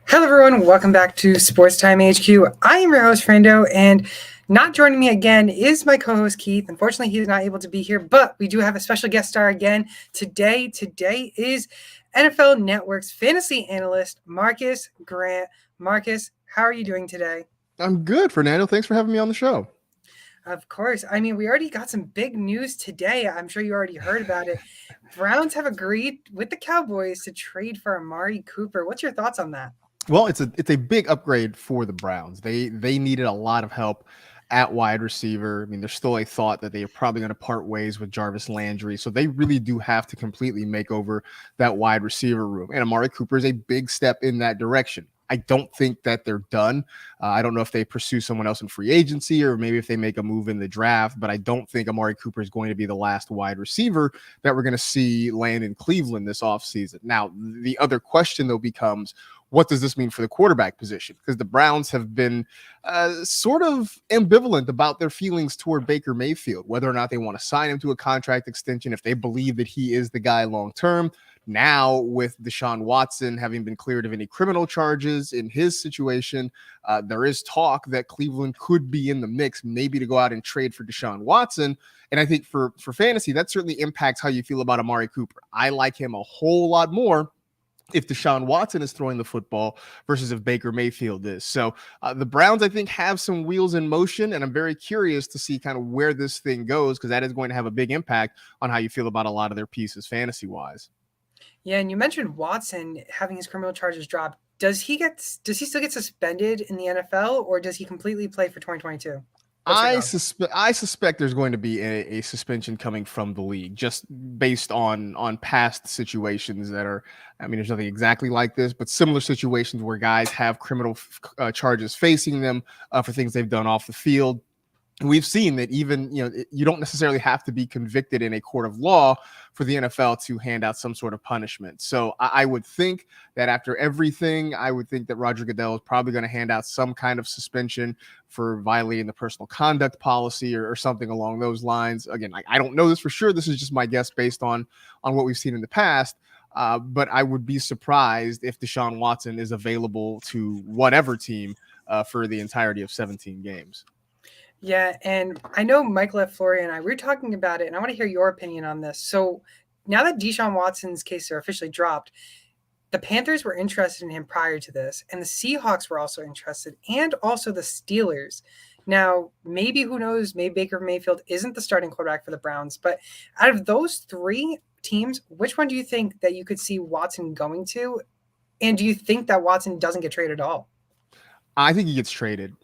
Hello, everyone. Welcome back to Sports Time HQ. I am your host, Frando, and not joining me again is my co-host, Keith. Unfortunately, he is not able to be here, but we do have a special guest star again today. Today is NFL Network's fantasy analyst, Marcus Grant. Marcus, how are you doing today? I'm good, Fernando. Thanks for having me on the show. Of course. I mean, we already got some big news today. I'm sure you already heard about it. Browns have agreed with the Cowboys to trade for Amari Cooper. What's your thoughts on that? Well, it's a big upgrade for the Browns. They needed a lot of help at wide receiver. I mean, there's still a thought that they are probably going to part ways with Jarvis Landry. So they really do have to completely make over that wide receiver room. And Amari Cooper is a big step in that direction. I don't think that they're done. I don't know if they pursue someone else in free agency or maybe if they make a move in the draft, but I don't think Amari Cooper is going to be the last wide receiver that we're going to see land in Cleveland this offseason. Now, the other question, though, becomes, what does this mean for the quarterback position? Because the Browns have been sort of ambivalent about their feelings toward Baker Mayfield, whether or not they want to sign him to a contract extension, if they believe that he is the guy long-term. Now, with Deshaun Watson having been cleared of any criminal charges in his situation, there is talk that Cleveland could be in the mix, maybe to go out and trade for Deshaun Watson. And I think for fantasy, that certainly impacts how you feel about Amari Cooper. I like him a whole lot more if Deshaun Watson is throwing the football versus if Baker Mayfield is. So the Browns, I think, have some wheels in motion, and I'm very curious to see kind of where this thing goes, because that is going to have a big impact on how you feel about a lot of their pieces fantasy-wise. Yeah, and you mentioned Watson having his criminal charges dropped. Does he still get suspended in the NFL, or does he completely play for 2022? I suspect there's going to be a suspension coming from the league, just based on past situations that are, I mean, there's nothing exactly like this, but similar situations where guys have criminal charges facing them for things they've done off the field. we've seen that even, you don't necessarily have to be convicted in a court of law for the NFL to hand out some sort of punishment. So I would think that after everything, I would think that Roger Goodell is probably going to hand out some kind of suspension for violating the personal conduct policy or something along those lines. Again, I don't know this for sure. This is just my guess based on what we've seen in the past. But I would be surprised if Deshaun Watson is available to whatever team for the entirety of 17 games. Yeah, and I know Michael F. Flory and I, we were talking about it, and I want to hear your opinion on this. So now that Deshaun Watson's case are officially dropped, the Panthers were interested in him prior to this, and the Seahawks were also interested, and also the Steelers. Now, maybe, who knows, maybe Baker Mayfield isn't the starting quarterback for the Browns, but out of those three teams, which one do you think that you could see Watson going to? And do you think that Watson doesn't get traded at all? I think he gets traded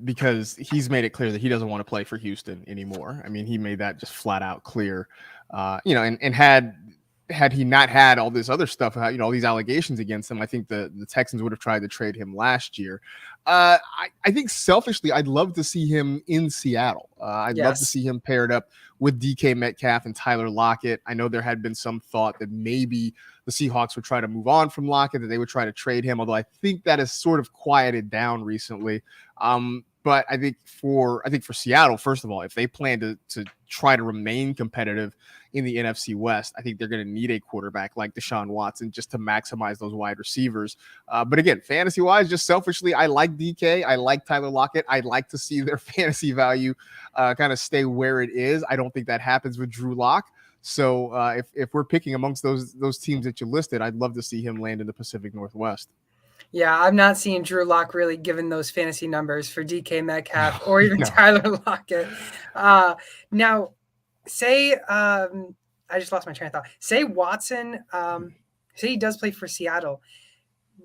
because he's made it clear that he doesn't want to play for Houston anymore. I mean, he made that just flat out clear. And had he not had all this other stuff, all these allegations against him, I think the Texans would have tried to trade him last year. I think selfishly, I'd love to see him in Seattle. I'd love to see him paired up with DK Metcalf and Tyler Lockett. I know there had been some thought that maybe the Seahawks would try to move on from Lockett, that they would try to trade him, although I think that has sort of quieted down recently. But I think for Seattle, first of all, if they plan to try to remain competitive in the NFC West, I think they're going to need a quarterback like Deshaun Watson just to maximize those wide receivers. But again, fantasy-wise, just selfishly, I like DK. I like Tyler Lockett. I'd like to see their fantasy value kind of stay where it is. I don't think that happens with Drew Lock. So if we're picking amongst those teams that you listed, I'd love to see him land in the Pacific Northwest. Yeah, I'm not seeing Drew Lock really given those fantasy numbers for DK Metcalf or even Tyler Lockett. Now, say I just lost my train of thought. Say Watson, say he does play for Seattle.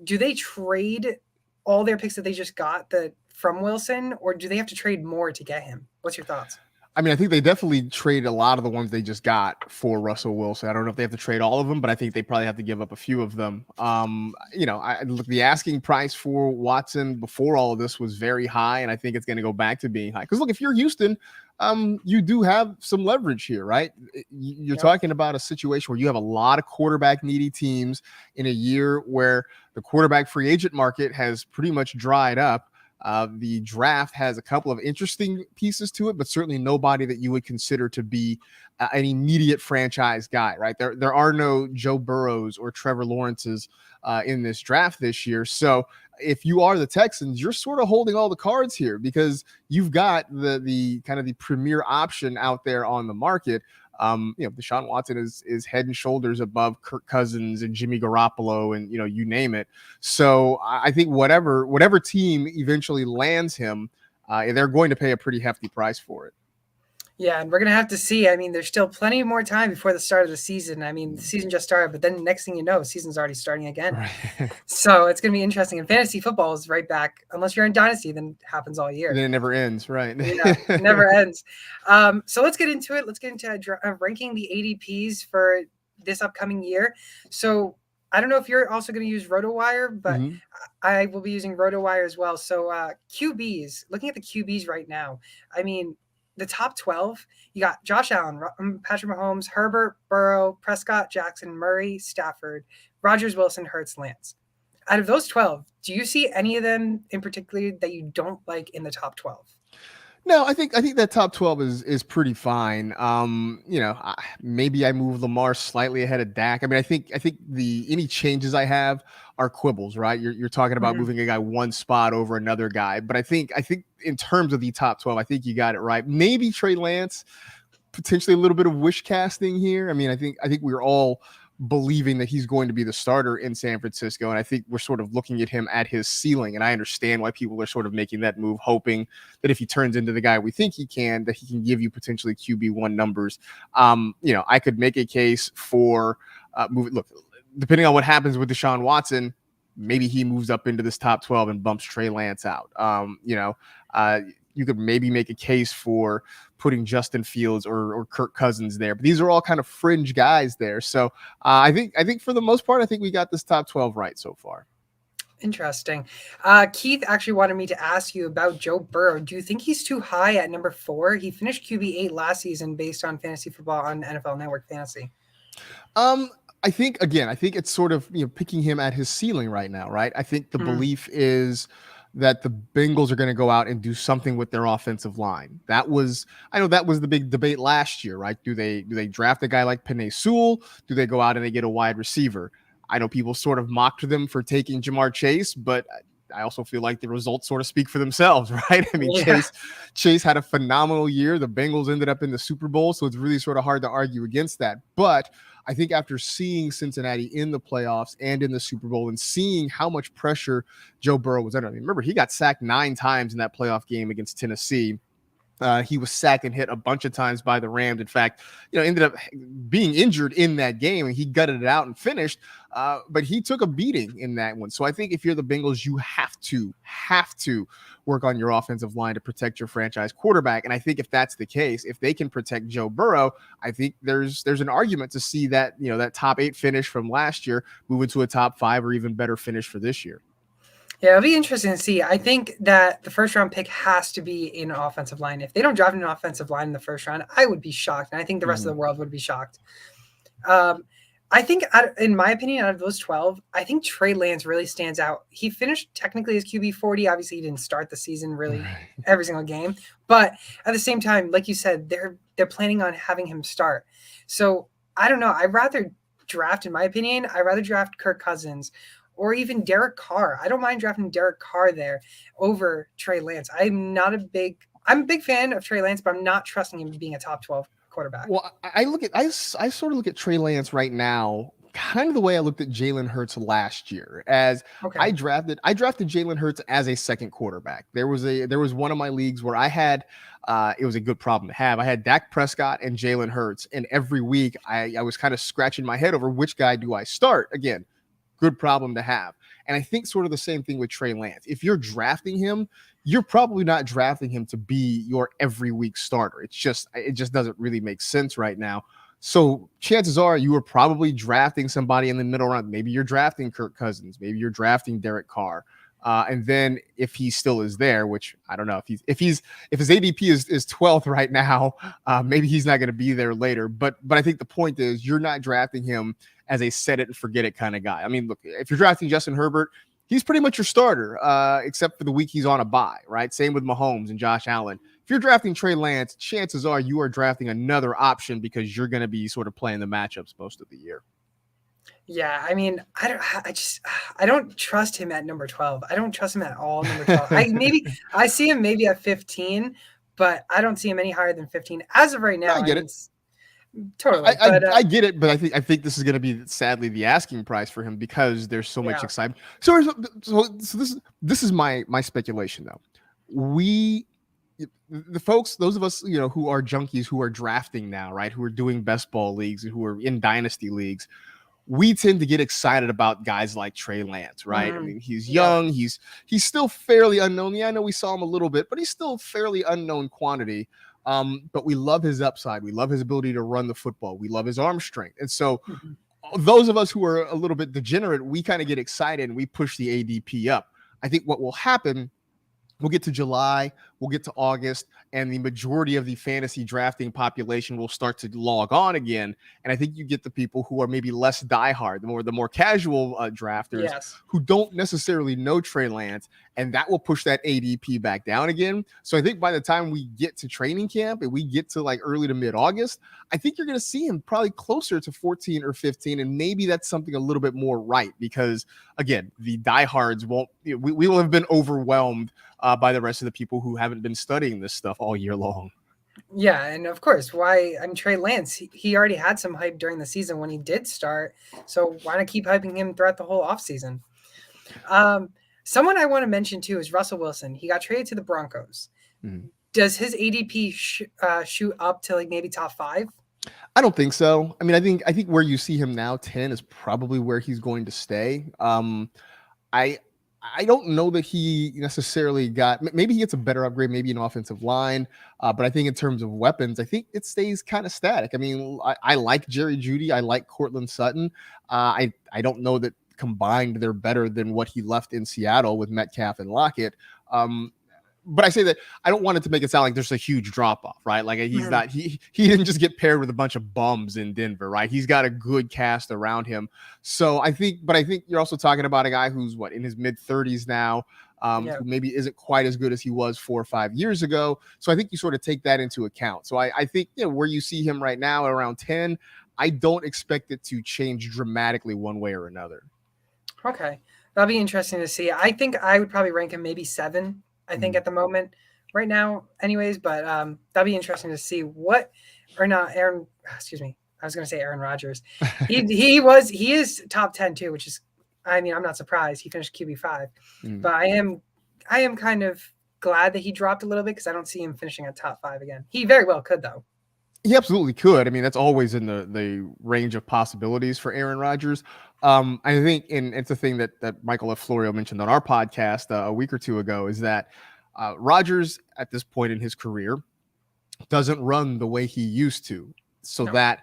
Do they trade all their picks that they just got from Wilson, or do they have to trade more to get him? What's your thoughts? I mean, I think they definitely trade a lot of the ones they just got for Russell Wilson. I don't know if they have to trade all of them, but I think they probably have to give up a few of them. Look, the asking price for Watson before all of this was very high, and I think it's going to go back to being high. Because look, if you're Houston, you do have some leverage here, right? You're talking about a situation where you have a lot of quarterback needy teams in a year where the quarterback free agent market has pretty much dried up. The draft has a couple of interesting pieces to it, but certainly nobody that you would consider to be an immediate franchise guy, right? There are no Joe Burrows or Trevor Lawrences in this draft this year. So if you are the Texans, you're sort of holding all the cards here because you've got the kind of the premier option out there on the market. Deshaun Watson is head and shoulders above Kirk Cousins and Jimmy Garoppolo and, you name it. So I think whatever team eventually lands him, they're going to pay a pretty hefty price for it. Yeah, and we're going to have to see. I mean, there's still plenty more time before the start of the season. I mean, the season just started, but then next thing you know, the season's already starting again. Right. So it's going to be interesting. And fantasy football is right back. Unless you're in Dynasty, then it happens all year. Then it never ends, right? Yeah, it never ends. So let's get into it. Let's get into ranking the ADPs for this upcoming year. So I don't know if you're also going to use RotoWire, but I will be using RotoWire as well. So QBs, looking at the QBs right now, I mean, the top 12, you got Josh Allen, Patrick Mahomes, Herbert, Burrow, Prescott, Jackson, Murray, Stafford, Rodgers, Wilson, Hurts, Lance. Out of those 12, do you see any of them in particular that you don't like in the top 12? No, I think that top 12 is pretty fine. Maybe I move Lamar slightly ahead of Dak. I mean, I think any changes I have are quibbles, right? You're talking about moving a guy one spot over another guy, but I think in terms of the top 12, I think you got it right. Maybe Trey Lance, potentially a little bit of wish casting here. I mean, I think we're all believing that he's going to be the starter in San Francisco. And I think we're sort of looking at him at his ceiling. And I understand why people are sort of making that move, hoping that if he turns into the guy we think he can, that he can give you potentially QB1 numbers. I could make a case for look, depending on what happens with Deshaun Watson, maybe he moves up into this top 12 and bumps Trey Lance out. You could maybe make a case for putting Justin Fields or Kirk Cousins there, but these are all kind of fringe guys there. So I think for the most part, I think we got this top 12 right so far. Interesting. Keith actually wanted me to ask you about Joe Burrow. Do you think he's too high at number 4? He finished QB8 last season based on fantasy football on NFL Network Fantasy. I think it's sort of picking him at his ceiling right now, right? I think the belief is that the Bengals are going to go out and do something with their offensive line. I know that was the big debate last year, right? Do they draft a guy like Penei Sewell? Do they go out and they get a wide receiver? I know people sort of mocked them for taking Jamar Chase, but I also feel like the results sort of speak for themselves, right? I mean, Yeah. Chase had a phenomenal year. The Bengals ended up in the Super Bowl, so it's really sort of hard to argue against that. But I think after seeing Cincinnati in the playoffs and in the Super Bowl and seeing how much pressure Joe Burrow was under, I mean, remember, he got sacked 9 times in that playoff game against Tennessee. He was sacked and hit a bunch of times by the Rams. In fact, ended up being injured in that game, and he gutted it out and finished. But he took a beating in that one. So I think if you're the Bengals, you have to work on your offensive line to protect your franchise quarterback. And I think if that's the case, if they can protect Joe Burrow, I think there's an argument to see that that top 8 finish from last year move into a top 5 or even better finish for this year. Yeah, it'll be interesting to see. I think that the first round pick has to be in an offensive line. If they don't draft an offensive line in the first round, I would be shocked. And I think the rest of the world would be shocked. I think, in my opinion, out of those 12, I think Trey Lance really stands out. He finished technically as QB 40. Obviously, he didn't start the season really every single game. But at the same time, like you said, they're planning on having him start. So I don't know. I'd rather draft Kirk Cousins or even Derek Carr. I don't mind drafting Derek Carr there over Trey Lance. I'm a big fan of Trey Lance, but I'm not trusting him being a top 12 quarterback. Well, I sort of look at Trey Lance right now kind of the way I looked at Jalen Hurts last year. As I drafted Jalen Hurts as a second quarterback. There was one of my leagues where I had it was a good problem to have. I had Dak Prescott and Jalen Hurts, and every week I was kind of scratching my head over which guy do I start. Again, good problem to have. And I think sort of the same thing with Trey Lance. If you're drafting him, you're probably not drafting him to be your every week starter. It just doesn't really make sense right now. So chances are you are probably drafting somebody in the middle round. Maybe you're drafting Kirk Cousins. Maybe you're drafting Derek Carr. And then if he still is there, which I don't know, if his ADP is 12th right now, maybe he's not going to be there later. But I think the point is you're not drafting him as a set it and forget it kind of guy. I mean, look, if you're drafting Justin Herbert, he's pretty much your starter, except for the week he's on a bye, right? Same with Mahomes and Josh Allen. If you're drafting Trey Lance, chances are you are drafting another option because you're going to be sort of playing the matchups most of the year. Yeah, I mean, I don't trust him at number 12. I don't trust him at all. Number 12. I see him maybe at 15, but I don't see him any higher than 15 as of right now. I get it. Totally. I get it, but I think this is going to be sadly the asking price for him because there's so much excitement. So this is my speculation though. The folks, those of us who are junkies who are drafting now, right, who are doing best ball leagues, who are in dynasty leagues, we tend to get excited about guys like Trey Lance, right? I mean, he's young, he's still fairly unknown. Yeah, I know we saw him a little bit, but he's still fairly unknown quantity. But we love his upside. We love his ability to run the football. We love his arm strength. And so those of us who are a little bit degenerate, we kind of get excited and we push the ADP up. I think what will happen, we'll get to July, we'll get to August, and the majority of the fantasy drafting population will start to log on again. And I think you get the people who are maybe less diehard, the more casual drafters who don't necessarily know Trey Lance, and that will push that ADP back down again. So I think by the time we get to training camp and we get to like early to mid-August, I think you're going to see him probably closer to 14 or 15, and maybe that's something a little bit more right because, again, the diehards won't – we will have been overwhelmed by the rest of the people who haven't been studying this stuff all year long. Yeah, and of course, Trey Lance, he already had some hype during the season when he did start, so why not keep hyping him throughout the whole offseason? Someone I want to mention too is Russell Wilson. He got traded to the Broncos. Does his ADP shoot up to like maybe top 5? I don't think so. I mean, I think where you see him now, 10 is probably where he's going to stay. I don't know that he necessarily maybe he gets a better upgrade, maybe an offensive line. But I think in terms of weapons, I think it stays kind of static. I mean, I like Jerry Jeudy. I like Cortland Sutton. I don't know that combined, they're better than what he left in Seattle with Metcalf and Lockett. But I say that I don't want it to make it sound like there's a huge drop off, right? Like he's not, he didn't just get paired with a bunch of bums in Denver, right? He's got a good cast around him. So I think you're also talking about a guy who's in his mid 30s now, who maybe isn't quite as good as he was 4 or 5 years ago. So I think you sort of take that into account. So I think, where you see him right now at around 10, I don't expect it to change dramatically one way or another. Okay. That'll be interesting to see. I think I would probably rank him maybe 7. I think at the moment right now anyways, but that'll be interesting to see Aaron, excuse me. I was going to say Aaron Rodgers. He is top 10 too, which is, I'm not surprised. He finished QB5, but I am kind of glad that he dropped a little bit because I don't see him finishing at top 5 again. He very well could though. He absolutely could. That's always in the range of possibilities for Aaron Rodgers. I think, and it's a thing that Michael F. Florio mentioned on our podcast a week or two ago, is that Rodgers at this point in his career doesn't run the way he used to. So that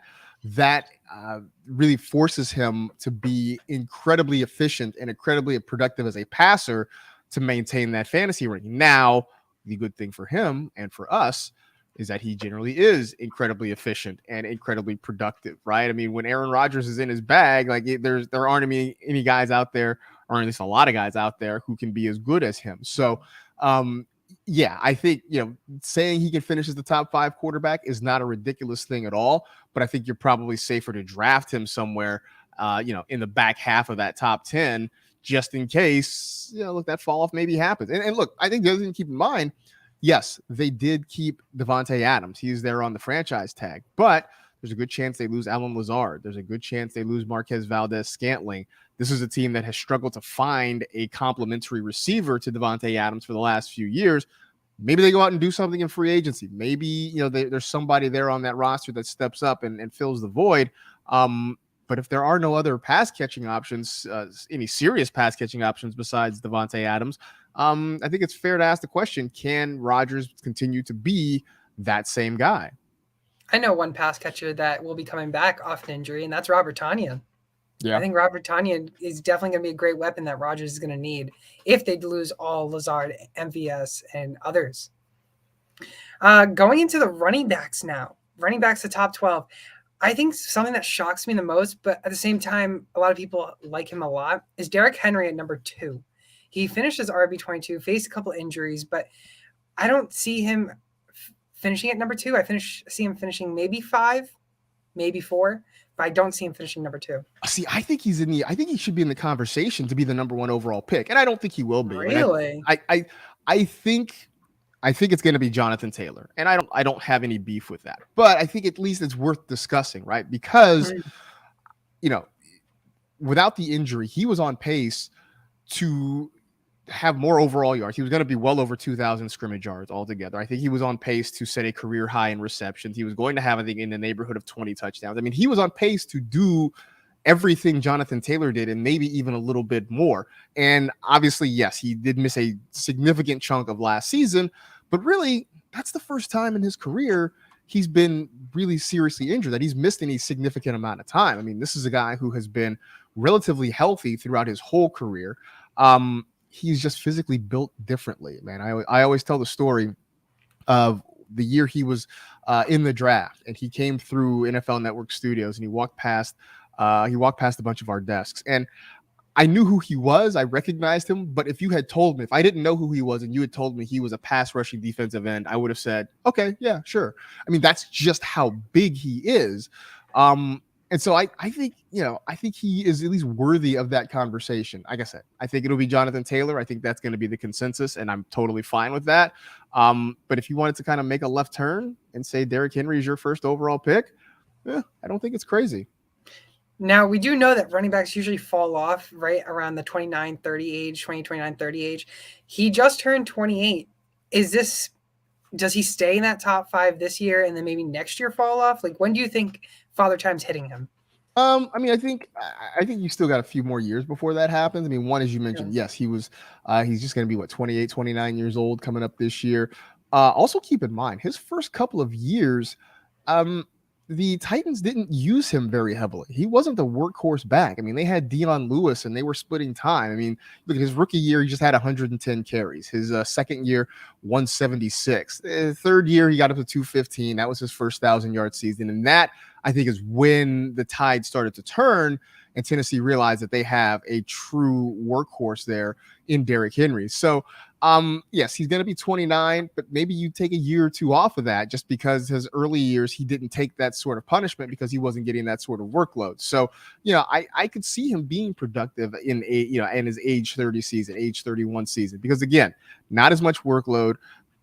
really forces him to be incredibly efficient and incredibly productive as a passer to maintain that fantasy ranking. Now, the good thing for him and for us is that he generally is incredibly efficient and incredibly productive, right? When Aaron Rodgers is in his bag, there aren't any guys out there, or at least a lot of guys out there, who can be as good as him. So, I think, saying he can finish as the top 5 quarterback is not a ridiculous thing at all, but I think you're probably safer to draft him somewhere, in the back half of that top 10, just in case, that fall off maybe happens. And look, I think the other thing to keep in mind, yes, they did keep Devontae Adams. He's there on the franchise tag, but there's a good chance they lose Allen Lazard. There's a good chance they lose Marquez Valdez-Scantling. This is a team that has struggled to find a complementary receiver to Devontae Adams for the last few years. Maybe they go out and do something in free agency. Maybe, there's somebody there on that roster that steps up and fills the void. But if there are no other pass catching options, any serious pass catching options besides Devontae Adams, I think it's fair to ask the question, can Rodgers continue to be that same guy? I know one pass catcher that will be coming back off an injury, and that's Robert Tonyan. Yeah. I think Robert Tonyan is definitely going to be a great weapon that Rodgers is going to need if they lose all Lazard, MVS, and others. Going into the running backs now, running backs to top 12. I think something that shocks me the most, but at the same time, a lot of people like him a lot, is Derrick Henry at number 2. He finished as RB22, faced a couple injuries, but I don't see him finishing at number 2. See him finishing maybe 5, maybe 4, but I don't see him finishing number 2. See, I think he should be in the conversation to be the number 1 overall pick, and I don't think he will be. Really? I think it's going to be Jonathan Taylor, and I don't have any beef with that. But I think at least it's worth discussing, right? Because without the injury, he was on pace to have more overall yards. He was going to be well over 2,000 scrimmage yards altogether. I think he was on pace to set a career high in receptions. He was going to have, I think, in the neighborhood of 20 touchdowns. He was on pace to do everything Jonathan Taylor did and maybe even a little bit more. And obviously, yes, he did miss a significant chunk of last season, but really, that's the first time in his career he's been really seriously injured, that he's missed any significant amount of time. This is a guy who has been relatively healthy throughout his whole career. He's just physically built differently, man. I always tell the story of the year he was in the draft, and he came through NFL Network studios, and he walked past a bunch of our desks, and I knew who he was. I recognized him, but if I didn't know who he was and you had told me he was a pass rushing defensive end, I would have said, okay, yeah, sure. That's just how big he is. And so I think he is at least worthy of that conversation. Like I said, I think it'll be Jonathan Taylor. I think that's going to be the consensus, and I'm totally fine with that. But if you wanted to kind of make a left turn and say Derrick Henry is your first overall pick, I don't think it's crazy. Now, we do know that running backs usually fall off right around the 29-30 age. He just turned 28. Does he stay in that top 5 this year and then maybe next year fall off? When do you think Father Time's hitting him? I think you still got a few more years before that happens. One, as you mentioned, yes, he's just going to be 28, 29 years old coming up this year. Also keep in mind his first couple of years, the Titans didn't use him very heavily. He wasn't the workhorse back. I mean, they had Dion Lewis and they were splitting time. I mean, look at his rookie year, he just had 110 carries. His second year, 176. Third year, he got up to 215. That was his first 1,000-yard season. And that, I think, is when the tide started to turn and Tennessee realized that they have a true workhorse there in Derrick Henry. So, yes, he's going to be 29, but maybe you take a year or two off of that just because his early years, he didn't take that sort of punishment because he wasn't getting that sort of workload. So, I could see him being productive in his age 30 season, age 31 season, because again, not as much workload.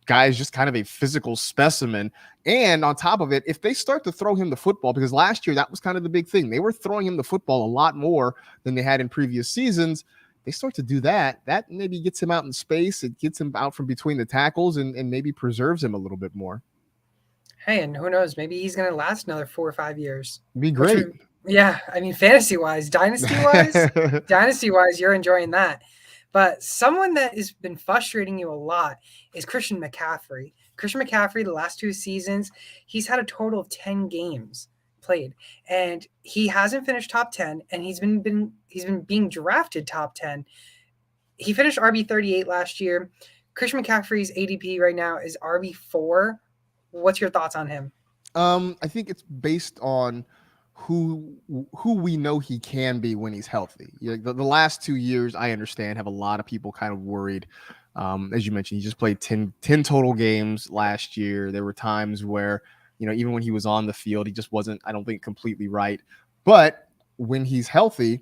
Guy is just kind of a physical specimen. And on top of it, if they start to throw him the football, because last year that was kind of the big thing, they were throwing him the football a lot more than they had in previous seasons. They start to do that maybe gets him out in space. It gets him out from between the tackles and maybe preserves him a little bit more. Hey, and who knows? Maybe he's going to last another 4 or 5 years. It'd be great. Yeah. I mean, fantasy-wise, dynasty-wise, you're enjoying that. But someone that has been frustrating you a lot is Christian McCaffrey. Christian McCaffrey, the last 2 seasons, he's had a total of 10 games played, and he hasn't finished top 10, and he's been being drafted top 10. He finished RB38 last year. Christian McCaffrey's ADP right now is RB4. What's your thoughts on him? I think it's based on who we know he can be when he's healthy. The last 2 years, I understand, have a lot of people kind of worried. As you mentioned, he just played 10 total games last year. There were times where, even when he was on the field, he just wasn't, I don't think, completely right. But when he's healthy,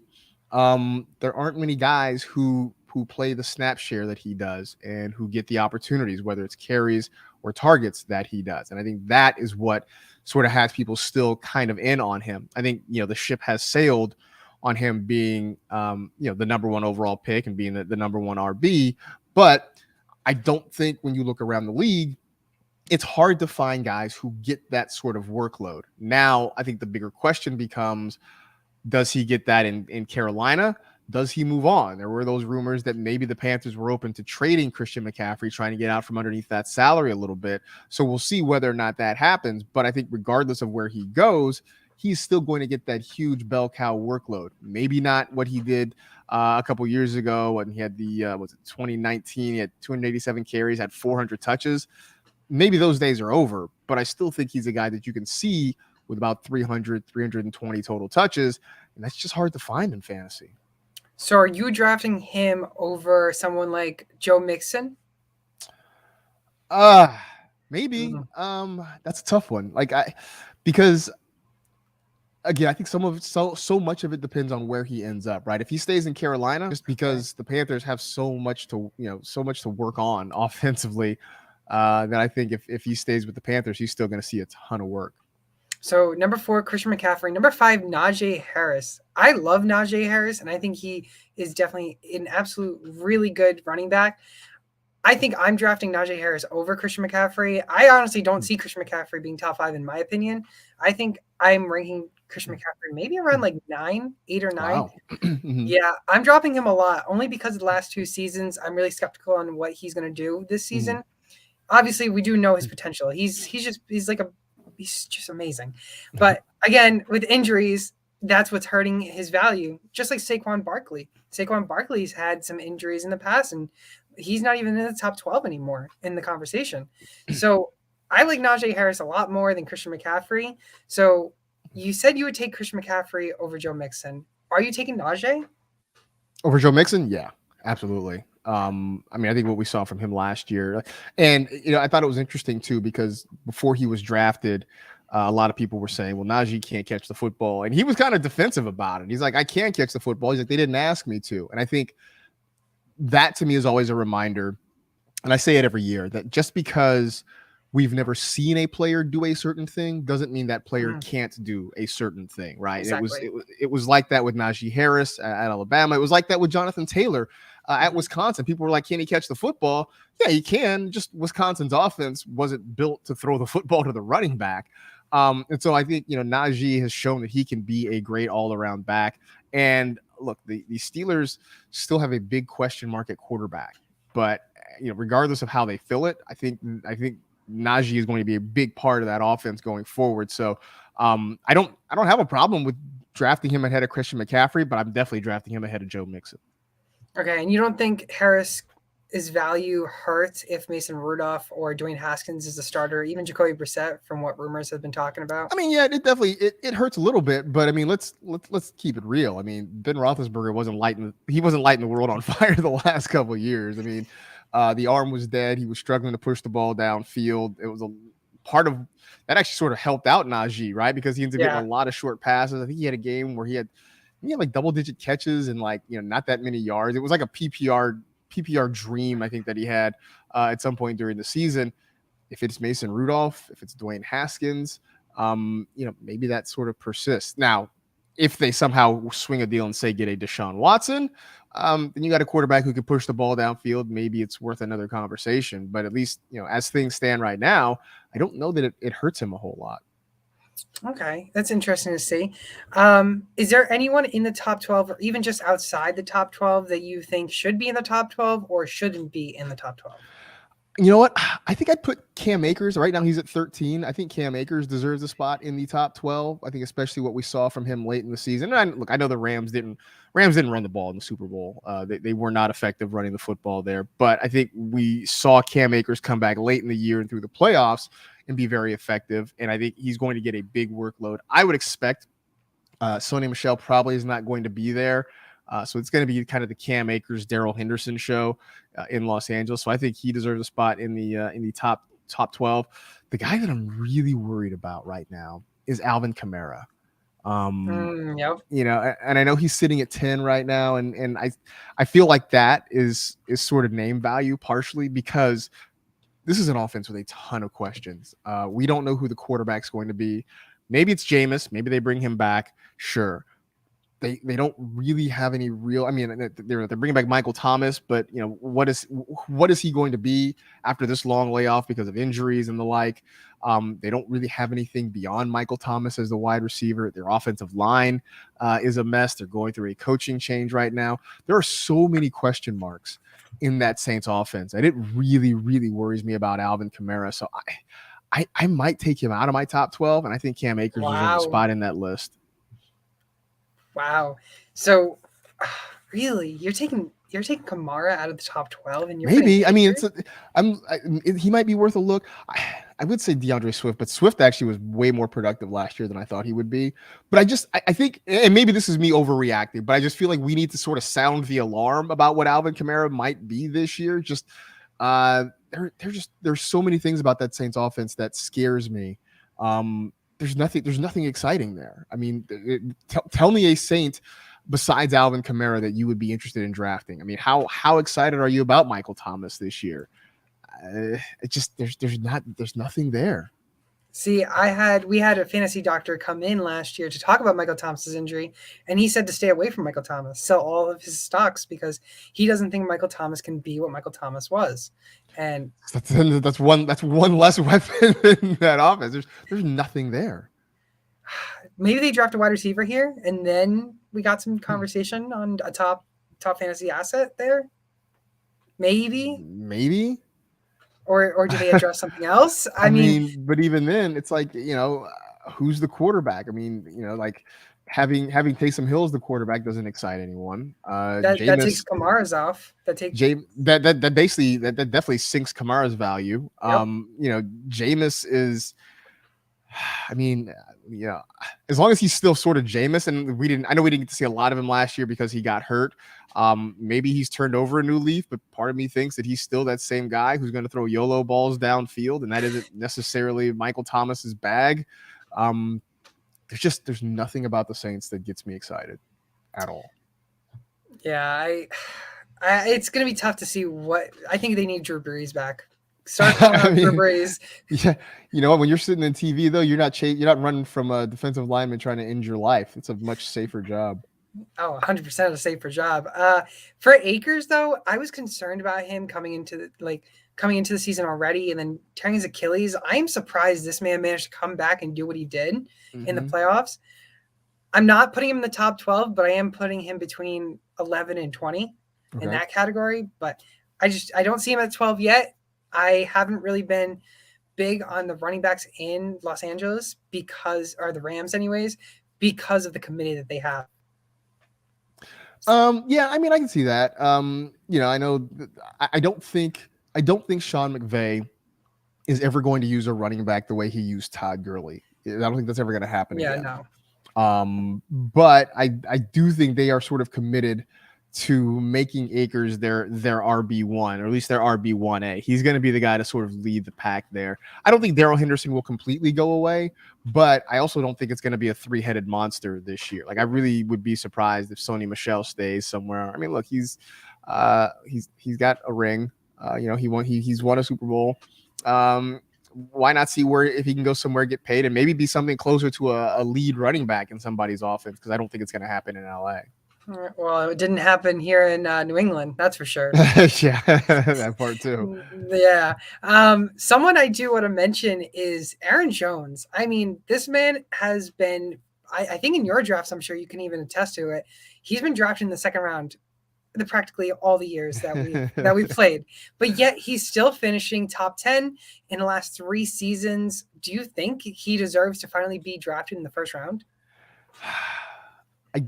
there aren't many guys who play the snap share that he does and who get the opportunities, whether it's carries or targets that he does. And I think that is what sort of has people still kind of in on him. I think, the ship has sailed on him being, the number 1 overall pick and being the number 1 RB. But I don't think when you look around the league, it's hard to find guys who get that sort of workload. Now, I think the bigger question becomes, does he get that in Carolina? Does he move on? There were those rumors that maybe the Panthers were open to trading Christian McCaffrey, trying to get out from underneath that salary a little bit. So we'll see whether or not that happens. But I think regardless of where he goes, he's still going to get that huge bell cow workload. Maybe not what he did a couple years ago when he had the 2019, he had 287 carries, had 400 touches. Maybe those days are over, but I still think he's a guy that you can see with about 320 total touches. And that's just hard to find in fantasy. So are you drafting him over someone like Joe Mixon? Maybe. That's a tough one. Because again, I think so much of it depends on where he ends up, right? If he stays in Carolina, just because the Panthers have so much to work on offensively, then I think if he stays with the Panthers, he's still going to see a ton of work. So number 4, Christian McCaffrey. Number 5, Najee Harris. I love Najee Harris, and I think he is definitely an absolute really good running back. I think I'm drafting Najee Harris over Christian McCaffrey. I honestly don't see Christian McCaffrey being top 5 in my opinion. I think I'm ranking Christian McCaffrey maybe around like 8 or 9. Wow. Yeah, I'm dropping him a lot only because of the last 2 seasons. I'm really skeptical on what he's going to do this season. Obviously, we do know his potential. He's just amazing. But again, with injuries, that's what's hurting his value. Just like Saquon Barkley. Saquon Barkley's had some injuries in the past, and he's not even in the top 12 anymore in the conversation. So I like Najee Harris a lot more than Christian McCaffrey. So you said you would take Christian McCaffrey over Joe Mixon. Are you taking Najee? Over Joe Mixon? Yeah, absolutely. I think what we saw from him last year, and I thought it was interesting too, because before he was drafted, a lot of people were saying, well, Najee can't catch the football. And he was kind of defensive about it. He's like, I can catch the football. He's like, they didn't ask me to. And I think that to me is always a reminder. And I say it every year, that just because we've never seen a player do a certain thing doesn't mean that player can't do a certain thing, right? Exactly. It was like that with Najee Harris at Alabama. It was like that with Jonathan Taylor at Wisconsin. People were like, can he catch the football? Yeah, he can. Just Wisconsin's offense wasn't built to throw the football to the running back. And so I think, Najee has shown that he can be a great all-around back. And look, the Steelers still have a big question mark at quarterback. But, regardless of how they fill it, I think Najee is going to be a big part of that offense going forward. So I don't have a problem with drafting him ahead of Christian McCaffrey, but I'm definitely drafting him ahead of Joe Mixon. Okay, and you don't think Harris's value hurts if Mason Rudolph or Dwayne Haskins is the starter, even Jacoby Brissett, from what rumors have been talking about? I mean, yeah, it definitely it hurts a little bit, but I mean, let's keep it real. I mean, Ben Roethlisberger wasn't lighting the world on fire the last couple of years. I mean, the arm was dead. He was struggling to push the ball downfield. It was a part of that actually sort of helped out Najee, right? Because he ended up getting a lot of short passes. I think he had a game where he had like double-digit catches and not that many yards. It was like a PPR dream, I think, that he had at some point during the season. If it's Mason Rudolph, if it's Dwayne Haskins, maybe that sort of persists. Now, if they somehow swing a deal and say get a Deshaun Watson, then you got a quarterback who can push the ball downfield. Maybe it's worth another conversation. But at least, as things stand right now, I don't know that it hurts him a whole lot. Okay, that's interesting to see. Is there anyone in the top 12 or even just outside the top 12 that you think should be in the top 12 or shouldn't be in the top 12? You know what? I think I'd put Cam Akers. Right now he's at 13. I think Cam Akers deserves a spot in the top 12. I think especially what we saw from him late in the season. And I know the Rams didn't run the ball in the Super Bowl. They were not effective running the football there. But I think we saw Cam Akers come back late in the year and through the playoffs and be very effective. And I think he's going to get a big workload. I would expect Sony Michel probably is not going to be there. So it's going to be kind of the Cam Akers, Darrell Henderson show in Los Angeles. So I think he deserves a spot in the top 12. The guy that I'm really worried about right now is Alvin Kamara. Yep. And I know he's sitting at 10 right now, and I feel like that is sort of name value partially because this is an offense with a ton of questions. We don't know who the quarterback's going to be. Maybe it's Jameis. Maybe they bring him back. Sure. They don't really have any real. I mean, they're bringing back Michael Thomas, but what is he going to be after this long layoff because of injuries and the like? They don't really have anything beyond Michael Thomas as the wide receiver. Their offensive line is a mess. They're going through a coaching change right now. There are so many question marks in that Saints offense, and it really, really worries me about Alvin Kamara. So I might take him out of my top 12, and I think Cam Akers deserves a spot in that list. Wow. So really, you're taking Kamara out of the top 12 and you're maybe. I mean, he might be worth a look. I would say DeAndre Swift, but Swift actually was way more productive last year than I thought he would be. But I think, and maybe this is me overreacting, but I just feel like we need to sort of sound the alarm about what Alvin Kamara might be this year. Just there's so many things about that Saints offense that scares me. There's nothing exciting there. I mean, tell me a Saint besides Alvin Kamara that you would be interested in drafting. I mean, how excited are you about Michael Thomas this year? There's nothing there. See, we had a fantasy doctor come in last year to talk about Michael Thomas's injury, and he said to stay away from Michael Thomas, sell all of his stocks because he doesn't think Michael Thomas can be what Michael Thomas was. And that's one less weapon in that offense. There's nothing there. Maybe they draft a wide receiver here, and then we got some conversation on a top fantasy asset there. Maybe. Or do they address something else? I mean, but even then, it's like, who's the quarterback? I mean, like having Taysom Hill as the quarterback doesn't excite anyone. That takes Kamara's off. That definitely sinks Kamara's value. Yep. Jameis is. I mean, as long as he's still sort of Jameis, and I know we didn't get to see a lot of him last year because he got hurt. Maybe he's turned over a new leaf, but part of me thinks that he's still that same guy who's going to throw YOLO balls downfield, and that isn't necessarily Michael Thomas's bag. There's nothing about the Saints that gets me excited at all. Yeah, it's going to be tough to see what I think they need Drew Brees back. Start Drew Brees. Yeah, when you're sitting in TV though, you're not running from a defensive lineman trying to end your life. It's a much safer job. Oh, 100% a safer job. For Akers though, I was concerned about him coming into the season already and then tearing his Achilles. I am surprised this man managed to come back and do what he did in the playoffs. I'm not putting him in the top 12, but I am putting him between 11 and 20 in that category. But I don't see him at 12 yet. I haven't really been big on the running backs in Los Angeles or the Rams anyways, because of the committee that they have. Yeah, I mean, I can see that. I know I don't think Sean McVay is ever going to use a running back the way he used Todd Gurley. I don't think that's ever going to happen again. No. But I do think they are sort of committed to making Akers their RB1, or at least their RB1A. He's going to be the guy to sort of lead the pack there. I don't think Darrell Henderson will completely go away, but I also don't think it's going to be a three-headed monster this year. Like, I really would be surprised if Sony Michel stays somewhere. I mean, look, he's got a ring. He's won a Super Bowl. Why not see if he can go somewhere, get paid, and maybe be something closer to a lead running back in somebody's offense? Because I don't think it's going to happen in LA. Well, it didn't happen here in New England, that's for sure. Yeah, that part too. Yeah. Someone I do want to mention is Aaron Jones. I mean, this man has been, I think in your drafts, I'm sure you can even attest to it, he's been drafted in the second round practically all the years that we've played, but yet he's still finishing top 10 in the last 3 seasons. Do you think he deserves to finally be drafted in the first round? I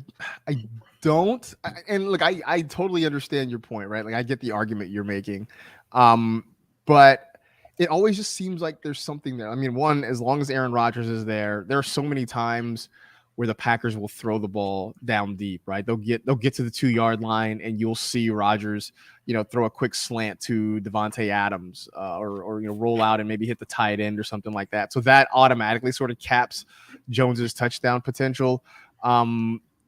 don't. And look, I totally understand your point, right? Like, I get the argument you're making. But it always just seems like there's something there. I mean, one, as long as Aaron Rodgers is there are so many times where the Packers will throw the ball down deep, right? They'll get to the 2-yard line, and you'll see Rodgers, throw a quick slant to Devontae Adams, or roll out and maybe hit the tight end or something like that. So that automatically sort of caps Jones's touchdown potential.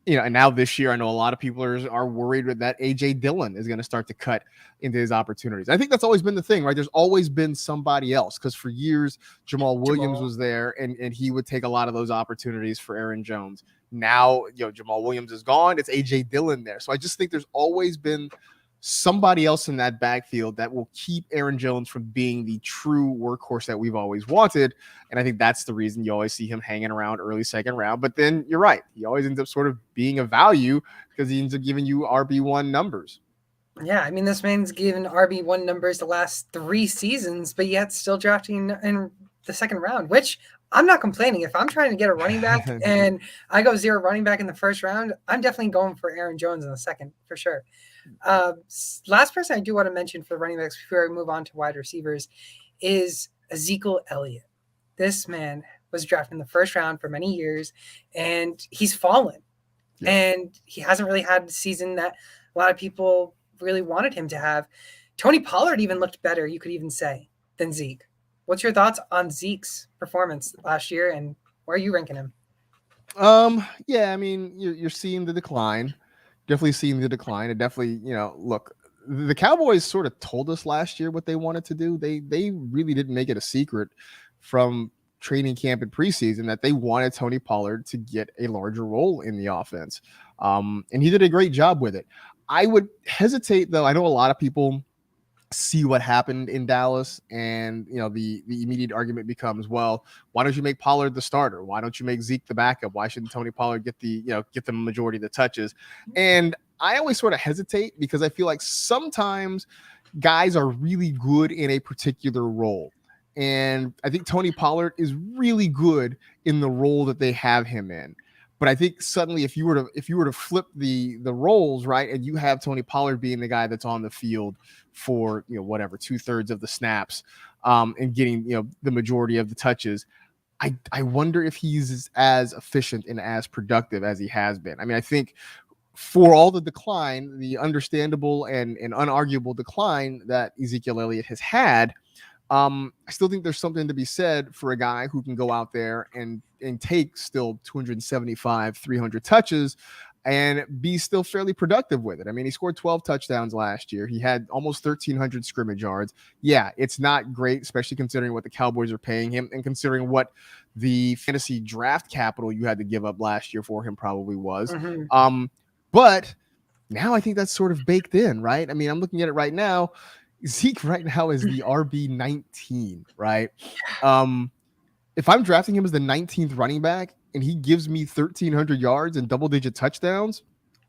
And now this year, I know a lot of people are worried that AJ Dillon is going to start to cut into his opportunities. I think that's always been the thing, right? There's always been somebody else, because for years, Jamal Williams was there, and he would take a lot of those opportunities for Aaron Jones. Now, Jamal Williams is gone. It's AJ Dillon there. So I just think there's always been somebody else in that backfield that will keep Aaron Jones from being the true workhorse that we've always wanted. And I think that's the reason you always see him hanging around early second round. But then you're right. He always ends up sort of being a value because he ends up giving you RB1 numbers. Yeah, I mean, this man's given RB1 numbers the last 3 seasons, but yet still drafting in the second round, which I'm not complaining. If I'm trying to get a running back and I go 0 running back in the first round, I'm definitely going for Aaron Jones in the second, for sure. Last person I do want to mention for running backs before we move on to wide receivers is Ezekiel Elliott. This man was drafted in the first round for many years, and he's fallen. Yeah. And he hasn't really had the season that a lot of people really wanted him to have. Tony Pollard even looked better, you could even say, than Zeke. What's your thoughts on Zeke's performance last year, and where are you ranking him? Yeah, I mean, you're seeing the decline. Definitely seeing the decline. And definitely, look, the Cowboys sort of told us last year what they wanted to do. They really didn't make it a secret from training camp and preseason that they wanted Tony Pollard to get a larger role in the offense. And he did a great job with it. I would hesitate, though. I know a lot of people see what happened in Dallas, and the immediate argument becomes, well, why don't you make Pollard the starter? Why don't you make Zeke the backup? Why shouldn't Tony Pollard get the majority of the touches? And I always sort of hesitate, because I feel like sometimes guys are really good in a particular role, and I think Tony Pollard is really good in the role that they have him in. But I think suddenly, if you were to flip the roles, right, and you have Tony Pollard being the guy that's on the field for 2/3 of the snaps, and getting the majority of the touches, I wonder if he's as efficient and as productive as he has been. I mean, I think for all the decline, the understandable and unarguable decline that Ezekiel Elliott has had, I still think there's something to be said for a guy who can go out there and take still 275, 300 touches and be still fairly productive with it. I mean, he scored 12 touchdowns last year. He had almost 1,300 scrimmage yards. Yeah, it's not great, especially considering what the Cowboys are paying him and considering what the fantasy draft capital you had to give up last year for him probably was. Mm-hmm. But now I think that's sort of baked in, right? I mean, I'm looking at it right now. Zeke right now is the RB19, right? If I'm drafting him as the 19th running back and he gives me 1,300 yards and double-digit touchdowns,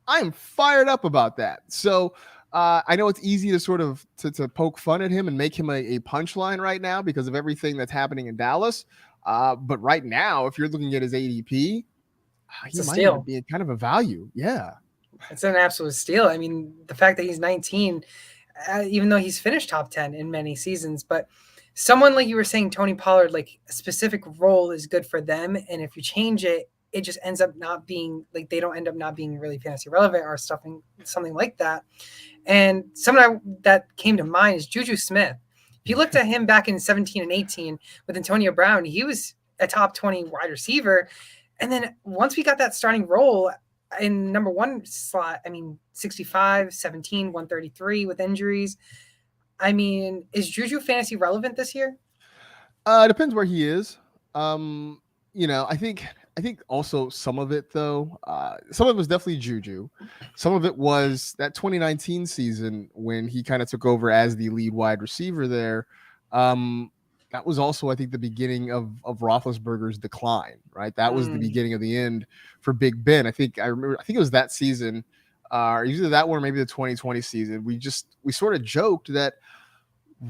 I'm fired up about that. So I know it's easy to sort of to poke fun at him and make him a punchline right now because of everything that's happening in Dallas. But right now, if you're looking at his ADP, It's he a might end up steal. being kind of a value. Yeah. It's an absolute steal. I mean, the fact that he's 19, even though he's finished top 10 in many seasons, but someone like you were saying, Tony Pollard, like a specific role is good for them. And if you change it, it just ends up not being like they don't end up not being really fantasy relevant or something like that. And someone that came to mind is Juju Smith. If you looked at him back in 17 and 18 with Antonio Brown, he was a top 20 wide receiver. And then once we got that starting role in number one slot, I mean, 65, 17, 133 with injuries. I mean, is Juju fantasy relevant this year? It depends where he is. I think also some of it though, some of it was definitely Juju. Some of it was that 2019 season when he kind of took over as the lead wide receiver there. That was also, I think, the beginning of Roethlisberger's decline, right? That was the beginning of the end for Big Ben. I think it was that season, or either that one or maybe the 2020 season. We sort of joked that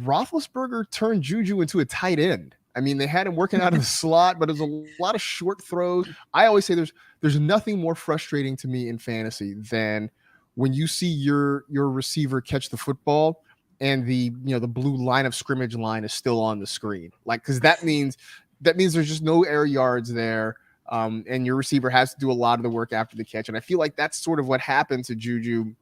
Roethlisberger turned Juju into a tight end. I mean, they had him working out of the slot, but it was a lot of short throws. I always say there's nothing more frustrating to me in fantasy than when you see your receiver catch the football and the blue line of scrimmage line is still on the screen. Like, because that means there's just no air yards there. And your receiver has to do a lot of the work after the catch. And I feel like that's sort of what happened to Juju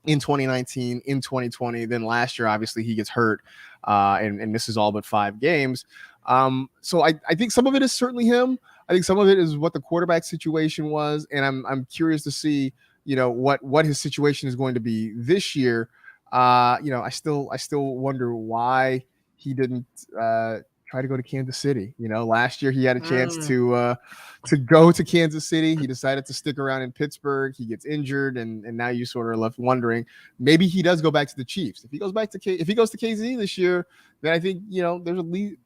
in 2019, in 2020. Then last year, obviously, he gets hurt and misses all but 5 games. So I think some of it is certainly him. I think some of it is what the quarterback situation was. And I'm curious to see, what his situation is going to be this year. I still wonder why he didn't try to go to Kansas City. Last year he had a chance to go to Kansas City. He decided to stick around in Pittsburgh. He gets injured, and now you sort of left wondering maybe he does go back to the Chiefs. If he goes to KZ this year, then I think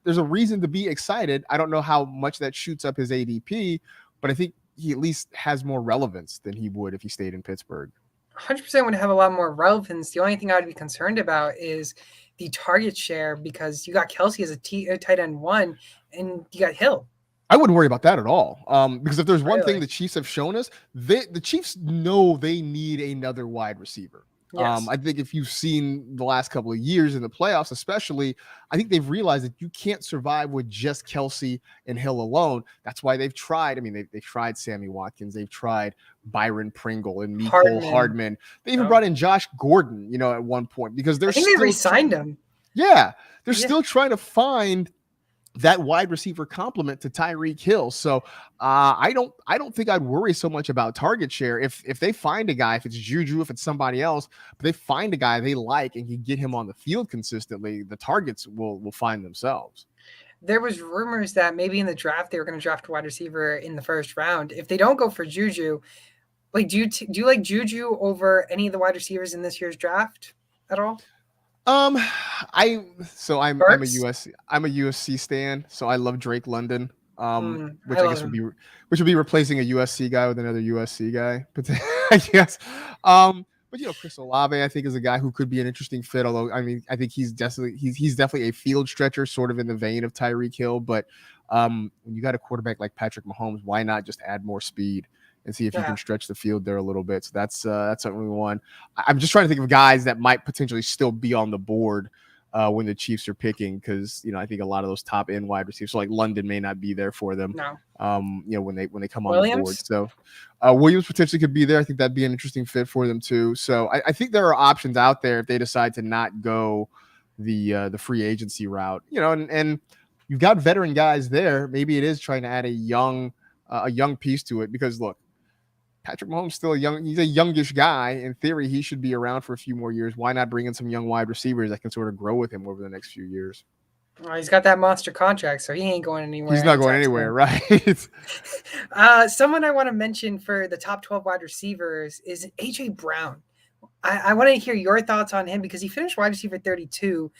there's a reason to be excited. I don't know how much that shoots up his ADP, but I think he at least has more relevance than he would if he stayed in Pittsburgh. 100% would have a lot more relevance. The only thing I would be concerned about is the target share because you got Kelsey as a tight end 1 and you got Hill. I wouldn't worry about that at all. Because if there's one thing Really? the Chiefs have shown us, the Chiefs know they need another wide receiver. Yes. I think if you've seen the last couple of years in the playoffs, especially, I think they've realized that you can't survive with just Kelsey and Hill alone. That's why they've tried. I mean, they've tried Sammy Watkins. They've tried Byron Pringle and Mecole Hardman. They even brought in Josh Gordon, at one point because I think they re-signed him. Yeah. They're still trying to find that wide receiver complement to Tyreek Hill. So I don't think I'd worry so much about target share. If they find a guy, if it's Juju, if it's somebody else, but they find a guy they like and can get him on the field consistently, the targets will find themselves. There was rumors that maybe in the draft they were going to draft a wide receiver in the first round. If they don't go for Juju, like do you like Juju over any of the wide receivers in this year's draft at all? I'm a USC stan, so I love Drake London. Which I guess would be replacing a USC guy with another USC guy, I guess. But Chris Olave, I think, is a guy who could be an interesting fit. Although, I mean, I think he's definitely a field stretcher, sort of in the vein of Tyreek Hill. But when you got a quarterback like Patrick Mahomes, why not just add more speed and see if you can stretch the field there a little bit? So that's certainly one. I'm just trying to think of guys that might potentially still be on the board when the Chiefs are picking, because I think a lot of those top end wide receivers, so like London, may not be there for them. No. When they come on the board. So Williams potentially could be there. I think that'd be an interesting fit for them too. So I think there are options out there if they decide to not go the free agency route. And you've got veteran guys there. Maybe it is trying to add a young piece to it, because look, Patrick Mahomes still he's a youngish guy. In theory, he should be around for a few more years. Why not bring in some young wide receivers that can sort of grow with him over the next few years? Well, he's got that monster contract, so he ain't going anywhere. He's not going anywhere, right? Someone I want to mention for the top 12 wide receivers is A.J. Brown. I want to hear your thoughts on him because he finished wide receiver 32.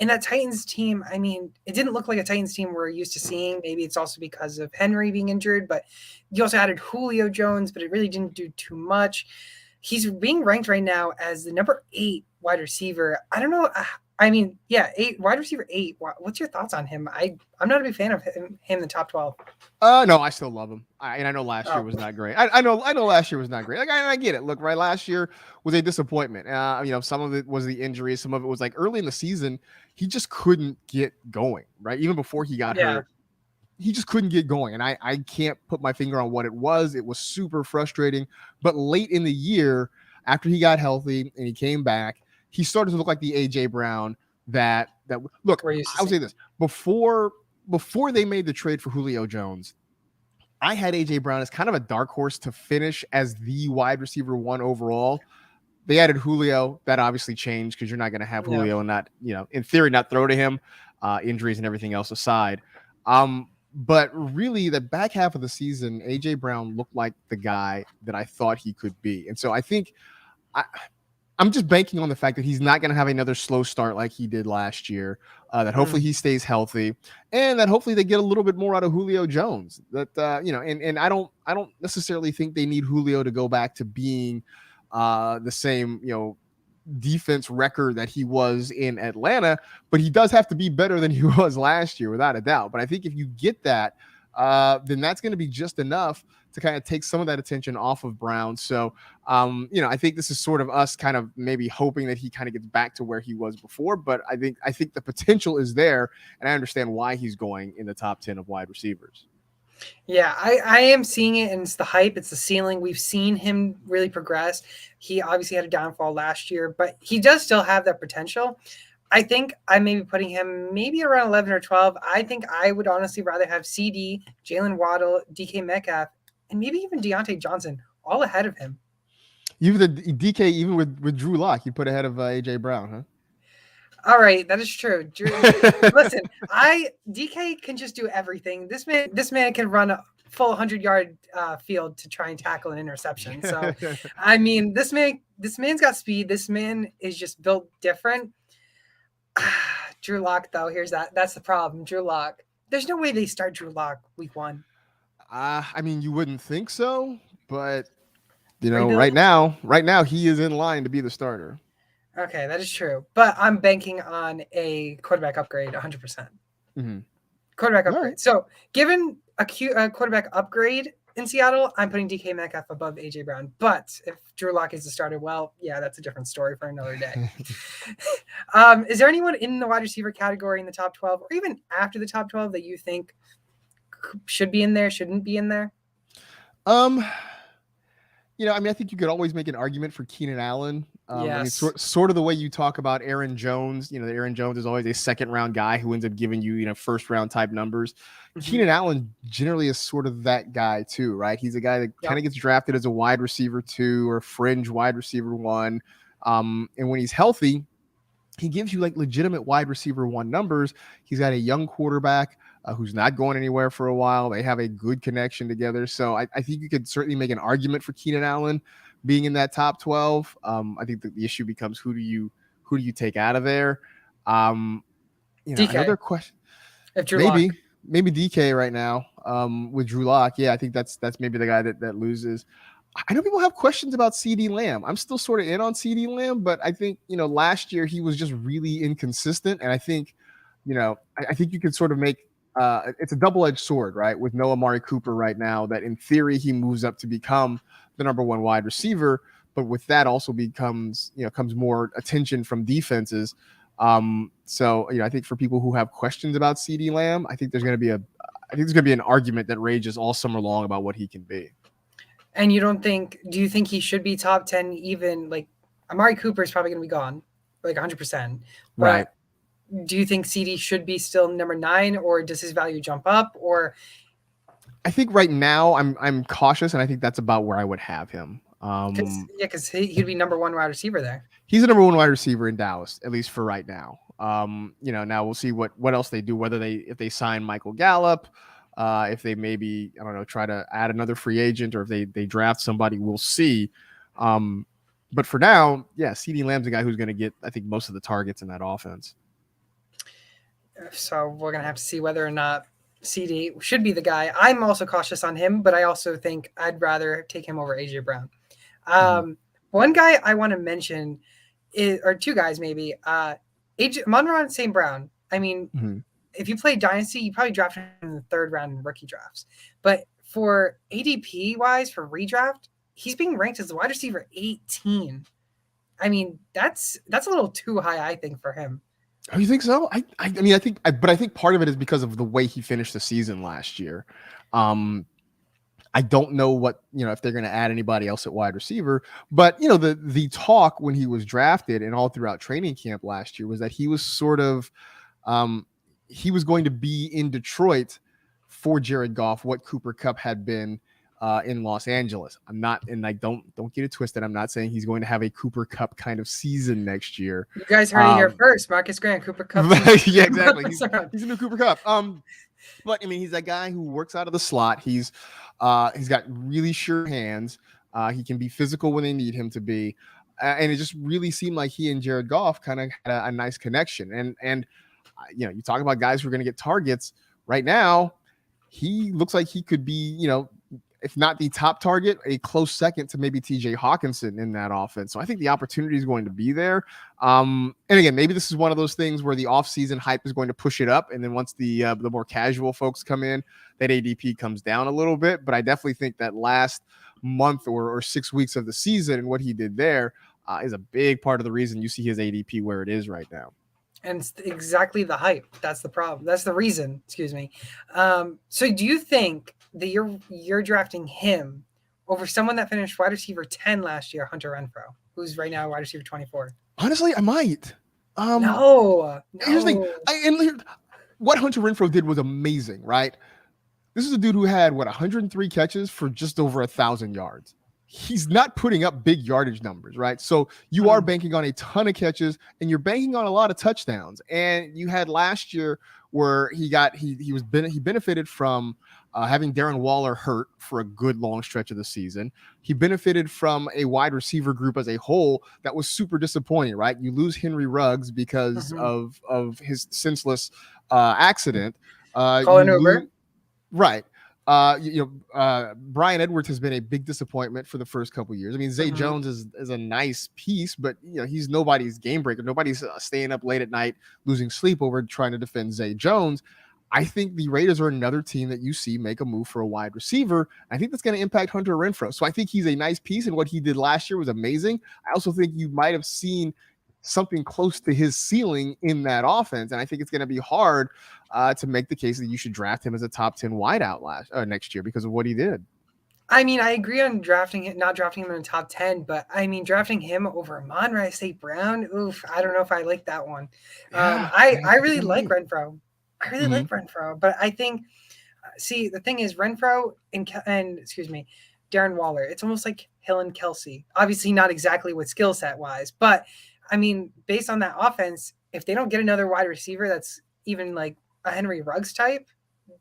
And that Titans team, I mean, it didn't look like a Titans team we're used to seeing. Maybe it's also because of Henry being injured, but you also added Julio Jones, but it really didn't do too much. he's being ranked right now as the number 8 wide receiver. I don't know. I mean, yeah, 8 wide receiver 8. What's your thoughts on him? I'm not a big fan of him in the top 12. No, I still love him. And I know last year was not great. I know last year was not great. Like I get it. Look, right, last year was a disappointment. Some of it was the injuries, some of it was like early in the season, he just couldn't get going, right? Even before he got hurt, he just couldn't get going. And I can't put my finger on what it was. It was super frustrating. But late in the year, after he got healthy and he came back, he started to look like the AJ Brown that look, I'll say this. Before they made the trade for Julio Jones, I had AJ Brown as kind of a dark horse to finish as the wide receiver 1 overall. They added Julio. That obviously changed because you're not going to have Julio and not, in theory, not throw to him, injuries and everything else aside. But really, the back half of the season, AJ Brown looked like the guy that I thought he could be. And so I think I'm just banking on the fact that he's not going to have another slow start like he did last year, that hopefully he stays healthy, and that hopefully they get a little bit more out of Julio Jones. That, and I don't necessarily think they need Julio to go back to being the same, defense record that he was in Atlanta, but he does have to be better than he was last year, without a doubt. But I think if you get that, then that's going to be just enough to kind of take some of that attention off of Brown. So, I think this is sort of us kind of maybe hoping that he kind of gets back to where he was before, but I think the potential is there, and I understand why he's going in the top 10 of wide receivers. Yeah, I am seeing it, and it's the hype. It's the ceiling. We've seen him really progress. He obviously had a downfall last year, but he does still have that potential. I think I may be putting him maybe around 11 or 12. I think I would honestly rather have CD, Jalen Waddle, DK Metcalf, and maybe even Deontay Johnson all ahead of him. Even the DK, even with Drew Lock, you put ahead of AJ Brown, huh? All right, that is true. Listen, DK can just do everything. This man can run a full 100-yard field to try and tackle an interception. So, I mean, this man's got speed. This man is just built different. Drew Lock, though, that's the problem. Drew Lock. There's no way they start Drew Lock week 1. I mean, you wouldn't think so, but right now he is in line to be the starter. Okay, that is true. But I'm banking on a quarterback upgrade 100%. Mm-hmm. Quarterback upgrade. Right. So given a quarterback upgrade in Seattle, I'm putting DK Metcalf above AJ Brown. But if Drew Lock is the starter, well, yeah, that's a different story for another day. Is there anyone in the wide receiver category in the top 12 or even after the top 12 that you think should be in there, shouldn't be in there? I think you could always make an argument for Keenan Allen. Yes. Sort of the way you talk about Aaron Jones. That Aaron Jones is always a second-round guy who ends up giving you, first-round type numbers. Mm-hmm. Keenan Allen generally is sort of that guy too, right? He's a guy that kind of gets drafted as a wide receiver 2 or fringe wide receiver 1. And when he's healthy, he gives you like legitimate wide receiver 1 numbers. He's got a young quarterback who's not going anywhere for a while. They have a good connection together. So I think you could certainly make an argument for Keenan Allen being in that top 12. I think that the issue becomes who do you take out of there? DK. Another question. Maybe DK right now with Drew Lock. Yeah, I think that's maybe the guy that loses. I know people have questions about CD Lamb. I'm still sort of in on CD Lamb, but I think, last year he was just really inconsistent. And I think, I think you could sort of make, it's a double-edged sword, right? With no Amari Cooper right now, that in theory he moves up to become the number 1 wide receiver, but with that also comes more attention from defenses. So I think for people who have questions about CD Lamb, I think there's going to be an argument that rages all summer long about what he can be. And do you think he should be top 10 even? Like, Amari Cooper is probably going to be gone, like 100%. Right. Do you think CD should be still number 9, or does his value jump up? Or I think right now I'm cautious, and I think that's about where I would have him. Because he'd be number 1 wide receiver there. He's the number 1 wide receiver in Dallas, at least for right now. Now we'll see what else they do, if they sign Michael Gallup, if they maybe, try to add another free agent, or if they draft somebody, we'll see. But for now, yeah, CD Lamb's the guy who's going to get, I think, most of the targets in that offense. So we're going to have to see whether or not CD should be the guy. I'm also cautious on him, but I also think I'd rather take him over AJ Brown. One guy I want to mention is, or two guys maybe, Monroe St. Brown. I mean, if you play Dynasty, you probably draft him in the third round in rookie drafts. But for ADP wise, for redraft, he's being ranked as the wide receiver 18. I mean, that's a little too high, I think, for him. Oh, you think so? I mean, I think part of it is because of the way he finished the season last year. I don't know what, if they're going to add anybody else at wide receiver, but the talk when he was drafted and all throughout training camp last year was that he was sort of, he was going to be in Detroit for Jared Goff, what Cooper Kupp had been in Los Angeles. I'm not, and I don't get it twisted. I'm not saying he's going to have a Cooper Kupp kind of season next year. You guys heard it here first. Marcus Grant, Cooper Kupp. Yeah, exactly. He's a new Cooper Kupp. But I mean, he's that guy who works out of the slot. He's got really sure hands. He can be physical when they need him to be. And it just really seemed like he and Jared Goff kind of had a nice connection. And you talk about guys who are going to get targets right now. He looks like he could be, if not the top target, a close second to maybe TJ Hawkinson in that offense. So I think the opportunity is going to be there. And again, maybe this is one of those things where the offseason hype is going to push it up. And then once the more casual folks come in, that ADP comes down a little bit. But I definitely think that last month or 6 weeks of the season and what he did there is a big part of the reason you see his ADP where it is right now. And it's exactly the hype. That's the problem. That's the reason. Excuse me. So do you think that you're drafting him over someone that finished wide receiver 10 last year, Hunter Renfrow, who's right now wide receiver 24? Honestly, I might. No. Here's the thing. What Hunter Renfrow did was amazing, right? This is a dude who had 103 catches for just over 1,000 yards. He's not putting up big yardage numbers, right? So you are banking on a ton of catches and you're banking on a lot of touchdowns. And you had last year where he benefited from having Darren Waller hurt for a good long stretch of the season. He benefited from a wide receiver group as a whole that was super disappointing, right? You lose Henry Ruggs because of his senseless accident. Colin Uber. Right. Brian Edwards has been a big disappointment for the first couple of years. I mean, Zay Jones is a nice piece, but he's nobody's game breaker. Nobody's staying up late at night, losing sleep over trying to defend Zay Jones. I think the Raiders are another team that you see make a move for a wide receiver. I think that's going to impact Hunter Renfrow. So I think he's a nice piece, and what he did last year was amazing. I also think you might have seen something close to his ceiling in that offense, and I think it's going to be hard to make the case that you should draft him as a top 10 wideout next year because of what he did. I mean, I agree on not drafting him in the top 10, but I mean, drafting him over Amon-Ra St. Brown, oof, I don't know if I like that one. Yeah, I really like Renfrow. I really like Renfrow, but I think, the thing is Renfrow and Darren Waller, it's almost like Hill and Kelsey. Obviously not exactly with skill set wise, but I mean, based on that offense, if they don't get another wide receiver that's even like a Henry Ruggs type,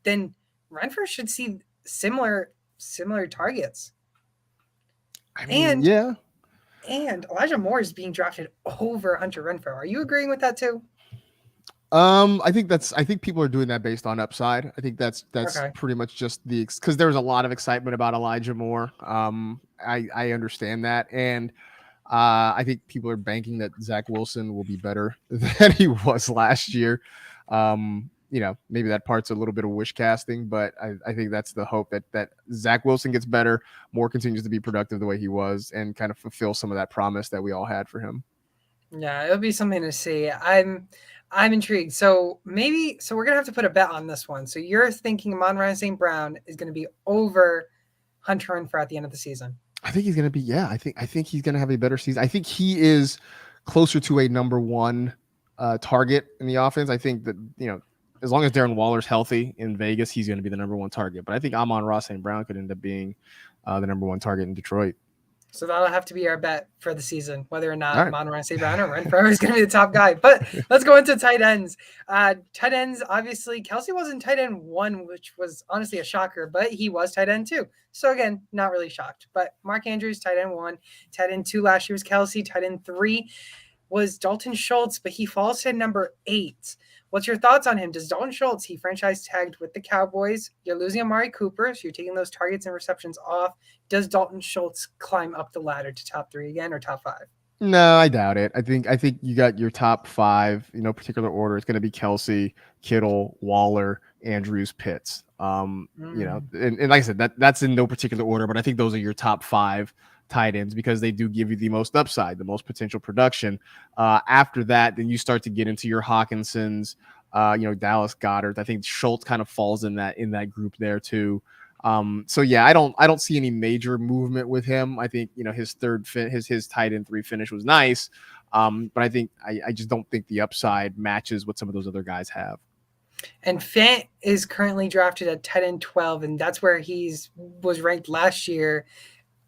then Renfrow should see similar targets. And Elijah Moore is being drafted over Hunter Renfrow. Are you agreeing with that too? I think people are doing that based on upside. I think that's pretty much just because there was a lot of excitement about Elijah Moore. I understand that. And I think people are banking that Zach Wilson will be better than he was last year. Maybe that part's a little bit of wish casting, but I think that's the hope that Zach Wilson gets better, Moore continues to be productive the way he was, and kind of fulfill some of that promise that we all had for him. Yeah, it'll be something to see. I'm intrigued. So we're gonna have to put a bet on this one. So you're thinking Amon-Ra St. Brown is going to be over Hunter Renfrow at the end of the season? I think he's going to be. Yeah, I think he's going to have a better season. I think he is closer to a number one target in the offense. I think that as long as Darren Waller's healthy in Vegas, he's going to be the number one target. But I think Amon-Ra St. Brown could end up being the number one target in Detroit. So that'll have to be our bet for the season, whether or not Amon-Ra St. Brown or Renfrow is going to be the top guy. But let's go into tight ends. Tight ends, obviously, Kelsey wasn't tight end 1, which was honestly a shocker, but he was tight end 2. So again, not really shocked. But Mark Andrews, tight end 1. Tight end 2 last year was Kelsey. Tight end 3 was Dalton Schultz, but he falls to number 8. What's your thoughts on him? Does Dalton Schultz, he franchise tagged with the Cowboys. You're losing Amari Cooper, so you're taking those targets and receptions off. Does Dalton Schultz climb up the ladder to top 3 again or top 5? No, I doubt it. I think you got your top 5, particular order. It's going to be Kelsey, Kittle, Waller, Andrews, Pitts. And like I said, that's in no particular order, but I think those are your top 5 tight ends because they do give you the most upside, the most potential production. After that, then you start to get into your Hawkinsons, Dallas Goedert. I think Schultz kind of falls in that group there too. So yeah, I don't see any major movement with him. I think his his tight end 3 finish was nice, but I think I just don't think the upside matches what some of those other guys have. And Fant is currently drafted at tight end 12, and that's where was ranked last year.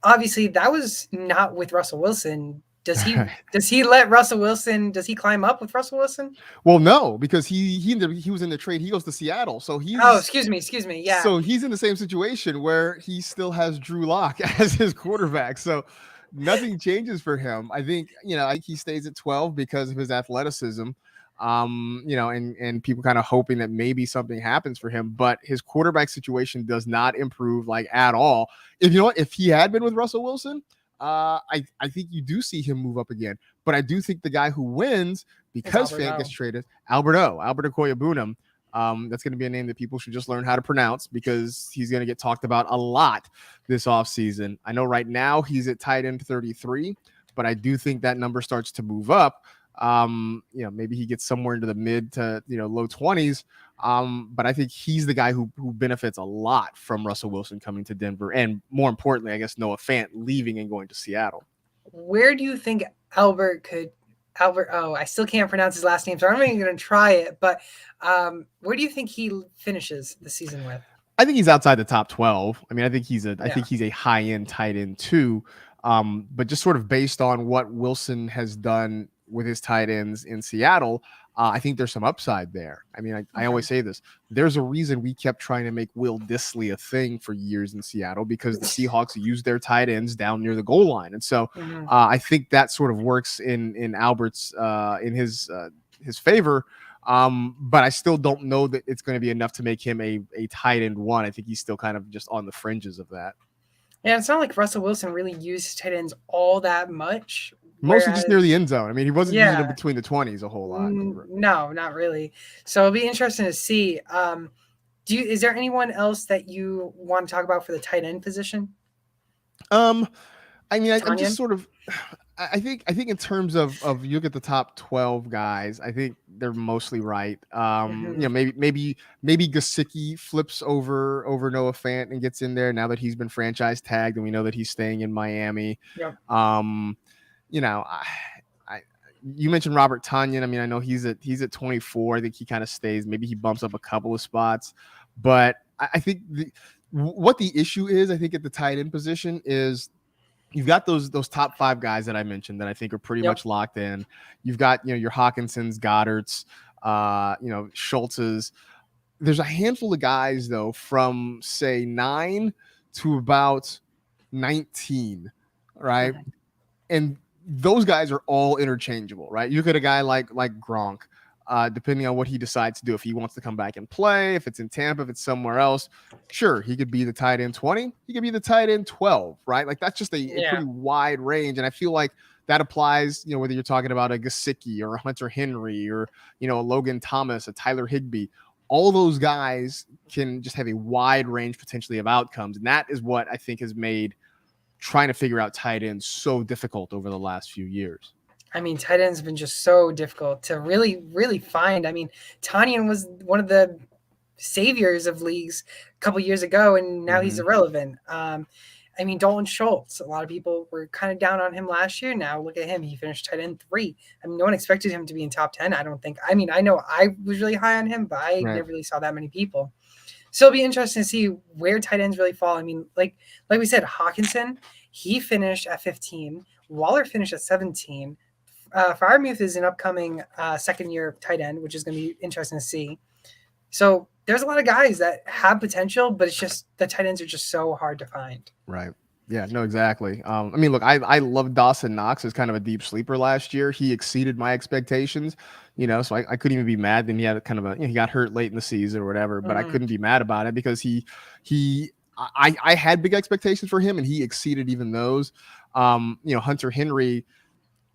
Obviously, that was not with Russell Wilson. Does he let Russell Wilson? Does he climb up with Russell Wilson? Well, no, because he was in the trade. He goes to Seattle, so he's. Oh, excuse me. Yeah. So he's in the same situation where he still has Drew Lock as his quarterback. So nothing changes for him. I think he stays at 12 because of his athleticism. And people kind of hoping that maybe something happens for him, but his quarterback situation does not improve at all. If he had been with Russell Wilson, I think you do see him move up again. But I do think the guy who wins because Fant gets traded, Albert Okwuegbunam. That's going to be a name that people should just learn how to pronounce because he's going to get talked about a lot this offseason. I know right now he's at tight end 33, but I do think that number starts to move up. Maybe he gets somewhere into the mid to low 20s. But I think he's the guy who benefits a lot from Russell Wilson coming to Denver, and more importantly, I guess Noah Fant leaving and going to Seattle. Where do you think Albert? Oh, I still can't pronounce his last name, so I'm not even going to try it. But where do you think he finishes the season with? I think he's outside the top 12. I mean, I think he's a high end tight end too. But just sort of based on what Wilson has done with his tight ends in Seattle, I think there's some upside there. I mean, I always say this. There's a reason we kept trying to make Will Dissly a thing for years in Seattle because the Seahawks used their tight ends down near the goal line. And so I think that sort of works in Albert's in his favor. But I still don't know that it's going to be enough to make him a tight end 1. I think he's still kind of just on the fringes of that. Yeah, it's not like Russell Wilson really used his tight ends all that much. Mostly just near the end zone. I mean, he wasn't using them between the 20s a whole lot. No, not really. So it'll be interesting to see. Is there anyone else that you want to talk about for the tight end position? I mean, I'm just sort of. I think in terms of you look at the top 12 guys, I think they're mostly right. Maybe Gesicki flips over Noah Fant and gets in there now that he's been franchise tagged and we know that he's staying in Miami. Yep. You mentioned Robert Tonyan. I mean, I know he's at 24. I think he kind of stays. Maybe he bumps up a couple of spots, but I think what the issue is, I think at the tight end position is you've got those top 5 guys that I mentioned that I think are pretty much locked in. You've got your Hawkinsons, Goddard's, Schultz's. There's a handful of guys though from say 9 to about 19, right? And those guys are all interchangeable, right? You get a guy like Gronk, depending on what he decides to do. If he wants to come back and play, if it's in Tampa, if it's somewhere else, sure, he could be the tight end 20. He could be the tight end 12, right? Like that's just a pretty wide range. And I feel like that applies, whether you're talking about a Gesicki or a Hunter Henry or, a Logan Thomas, a Tyler Higbee. All those guys can just have a wide range potentially of outcomes. And that is what I think has made trying to figure out tight ends so difficult over the last few years. I mean, tight ends have been just so difficult to really, really find. I mean, Tonyan was one of the saviors of leagues a couple years ago, and now he's irrelevant. I mean, Dalton Schultz, a lot of people were kind of down on him last year. Now look at him. He finished tight end 3. I mean, no one expected him to be in top 10, I don't think. I mean, I know I was really high on him, but I never really saw that many people. So it'll be interesting to see where tight ends really fall. I mean, like we said, Hawkinson, he finished at 15. Waller finished at 17. Freiermuth is an upcoming second-year tight end, which is going to be interesting to see. So there's a lot of guys that have potential, but it's just the tight ends are just so hard to find. Right. Yeah, no, exactly. I mean, look, I love Dawson Knox as kind of a deep sleeper last year. He exceeded my expectations, so I couldn't even be mad. Then he had kind of he got hurt late in the season or whatever, but I Mhm. couldn't be mad about it because I had big expectations for him and he exceeded even those. Hunter Henry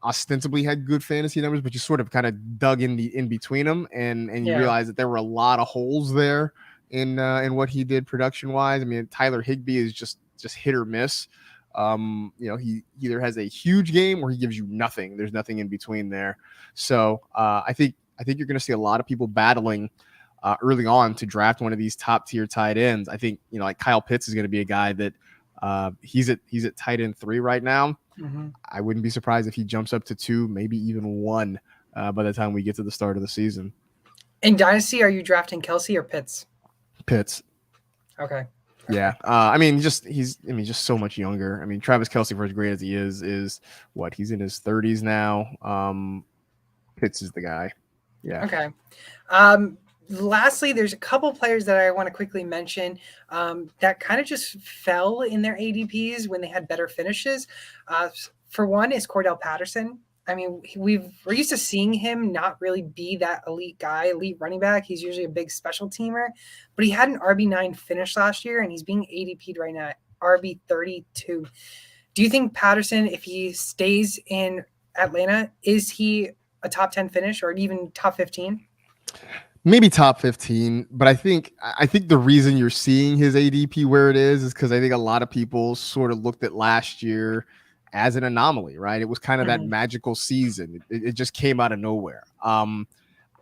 ostensibly had good fantasy numbers, but you sort of kind of dug in between them and you Yeah. realize that there were a lot of holes there in what he did production wise. I mean, Tyler Higbee is just hit or miss. He either has a huge game or he gives you nothing. There's nothing in between there. So I think you're going to see a lot of people battling early on to draft one of these top tier tight ends. I think like Kyle Pitts is going to be a guy that he's at tight end 3 right now. Mhm. I wouldn't be surprised if he jumps up to 2, maybe even 1 by the time we get to the start of the season. In Dynasty, are you drafting Kelsey or Pitts? Pitts. Okay. Yeah. I mean, he's just so much younger. I mean, Travis Kelce, for as great as he is what? He's in his 30s now. Pitts is the guy. Yeah. Okay. Lastly, there's a couple players that I want to quickly mention that kind of just fell in their ADPs when they had better finishes. For one is Cordell Patterson. I mean, we're used to seeing him not really be that elite guy, elite running back. He's usually a big special teamer, but he had an RB9 finish last year, and he's being ADP'd right now at RB32. Do you think Patterson, if he stays in Atlanta, is he a top 10 finish or even top 15? Maybe top 15, but I think the reason you're seeing his ADP where it is because I think a lot of people sort of looked at last year as an anomaly, right? It was kind of that Mhm. magical season. It just came out of nowhere.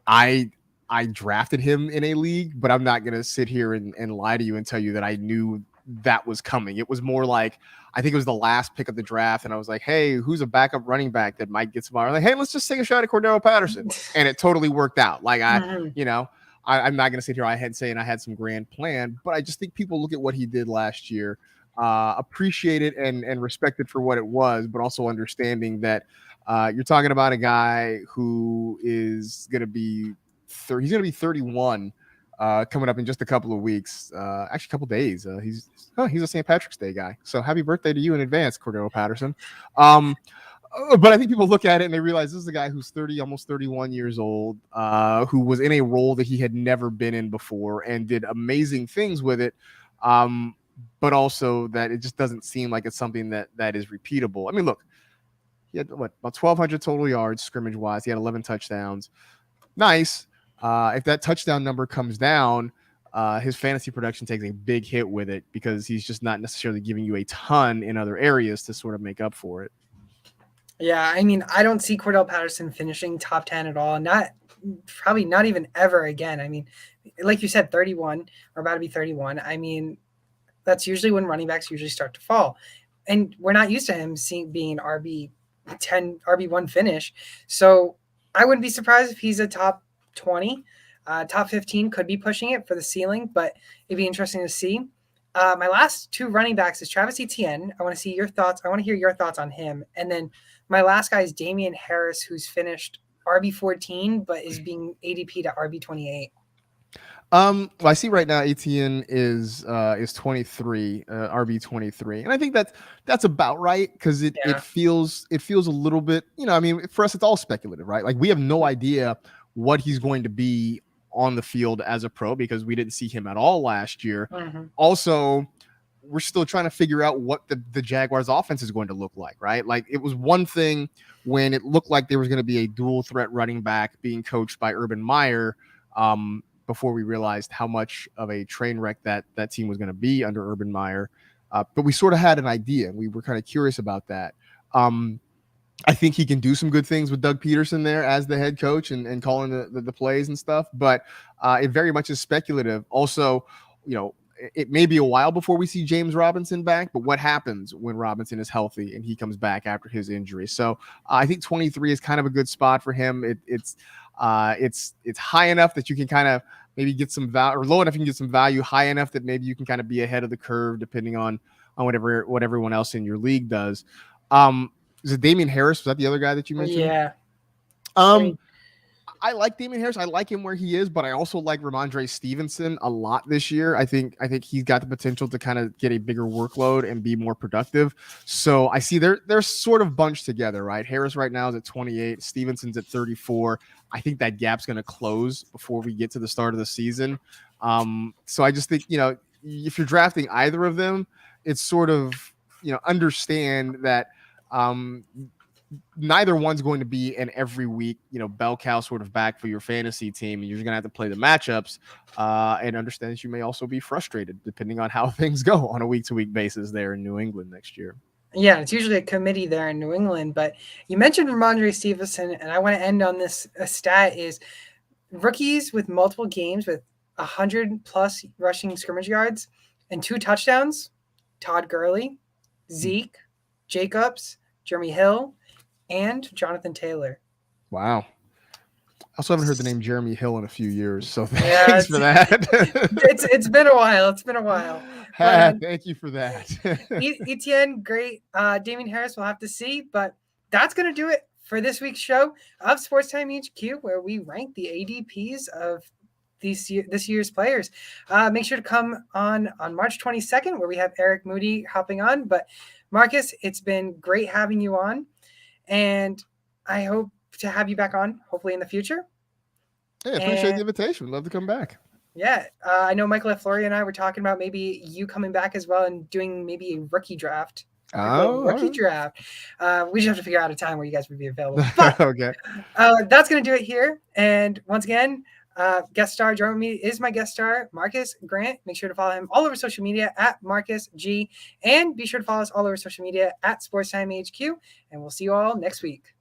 I I drafted him in a league, but I'm not gonna sit here and lie to you and tell you that I knew that was coming. It was more like I think it was the last pick of the draft, and I was like, "Hey, who's a backup running back that might get some?" I'm like, "Hey, let's just take a shot at Cordero Patterson," and it totally worked out. Like Mhm. I'm not gonna sit here. I had saying I had some grand plan, but I just think people look at what he did last year, appreciate it and respect it for what it was, but also understanding that you're talking about a guy who is going to be he's going to be 31 coming up in just a couple of weeks, actually a couple days. He's a St. Patrick's Day guy. So happy birthday to you in advance, Cordero Patterson. But I think people look at it and they realize this is a guy who's 30, almost 31 years old, who was in a role that he had never been in before and did amazing things with it. But also that it just doesn't seem like it's something that is repeatable. I mean, look, he had about 1,200 total yards scrimmage wise. He had 11 touchdowns. Nice. If that touchdown number comes down, his fantasy production takes a big hit with it because he's just not necessarily giving you a ton in other areas to sort of make up for it. Yeah, I mean, I don't see Cordell Patterson finishing top 10 at all. Probably not even ever again. I mean, like you said, 31 or about to be 31. I mean, that's usually when running backs usually start to fall. And we're not used to him being RB10, RB1 finish. So I wouldn't be surprised if he's a top 20. Top 15 could be pushing it for the ceiling, but it'd be interesting to see. My last two running backs is Travis Etienne. I want to see your thoughts. I want to hear your thoughts on him. And then my last guy is Damian Harris, who's finished RB14, but is being ADP to RB28. Well, I see right now ATN is 23, RB 23, and I think that's about right because it Yeah. feels a little bit, I mean, for us it's all speculative, right? Like we have no idea what he's going to be on the field as a pro because we didn't see him at all last year. Mm-hmm. Also, we're still trying to figure out what the Jaguars offense is going to look like, right? Like it was one thing when it looked like there was going to be a dual threat running back being coached by Urban Meyer. Before we realized how much of a train wreck that team was going to be under Urban Meyer. But we sort of had an idea. We were kind of curious about that. I think he can do some good things with Doug Peterson there as the head coach and calling the plays and stuff. But it very much is speculative. Also, it may be a while before we see James Robinson back, but what happens when Robinson is healthy and he comes back after his injury? So I think 23 is kind of a good spot for him. It's high enough that you can kind of maybe get some value, or low enough you can get some value, high enough that maybe you can kind of be ahead of the curve depending on what everyone else in your league does. Is it Damian Harris? Was that the other guy that you mentioned? Yeah. Um, I like Damien Harris. I like him where he is, but I also like Ramondre Stevenson a lot this year. I think he's got the potential to kind of get a bigger workload and be more productive. So I see they're sort of bunched together, right? Harris right now is at 28, Stevenson's at 34. I think that gap's going to close before we get to the start of the season. So I just think, if you're drafting either of them, it's sort of, understand that neither one's going to be an every week, bell cow sort of back for your fantasy team. And you're going to have to play the matchups and understand that you may also be frustrated depending on how things go on a week-to-week basis there in New England next year. Yeah, it's usually a committee there in New England. But you mentioned Ramondre Stevenson, and I want to end on this stat is rookies with multiple games with 100-plus rushing scrimmage yards and 2 touchdowns, Todd Gurley, Zeke, Jacobs, Jeremy Hill, and Jonathan Taylor. Wow. I also haven't heard the name Jeremy Hill in a few years, so thanks for that. It's been a while. It's been a while. Thank you for that. Etienne, great. Damien Harris, we'll have to see, but that's going to do it for this week's show of Sports Time HQ, where we rank the ADPs of this year's players. Make sure to come on March 22nd, where we have Eric Moody hopping on. But Marcus, it's been great having you on, and I hope to have you back on, hopefully in the future. Hey, I appreciate the invitation. Love to come back. Yeah, I know Michael Flory and I were talking about maybe you coming back as well and doing maybe a rookie draft. Draft. We just have to figure out a time where you guys would be available. But, okay. That's going to do it here. And once again, guest star joining me is my guest star, Marcus Grant. Make sure to follow him all over social media at Marcus G. And be sure to follow us all over social media at Sports Time HQ. And we'll see you all next week.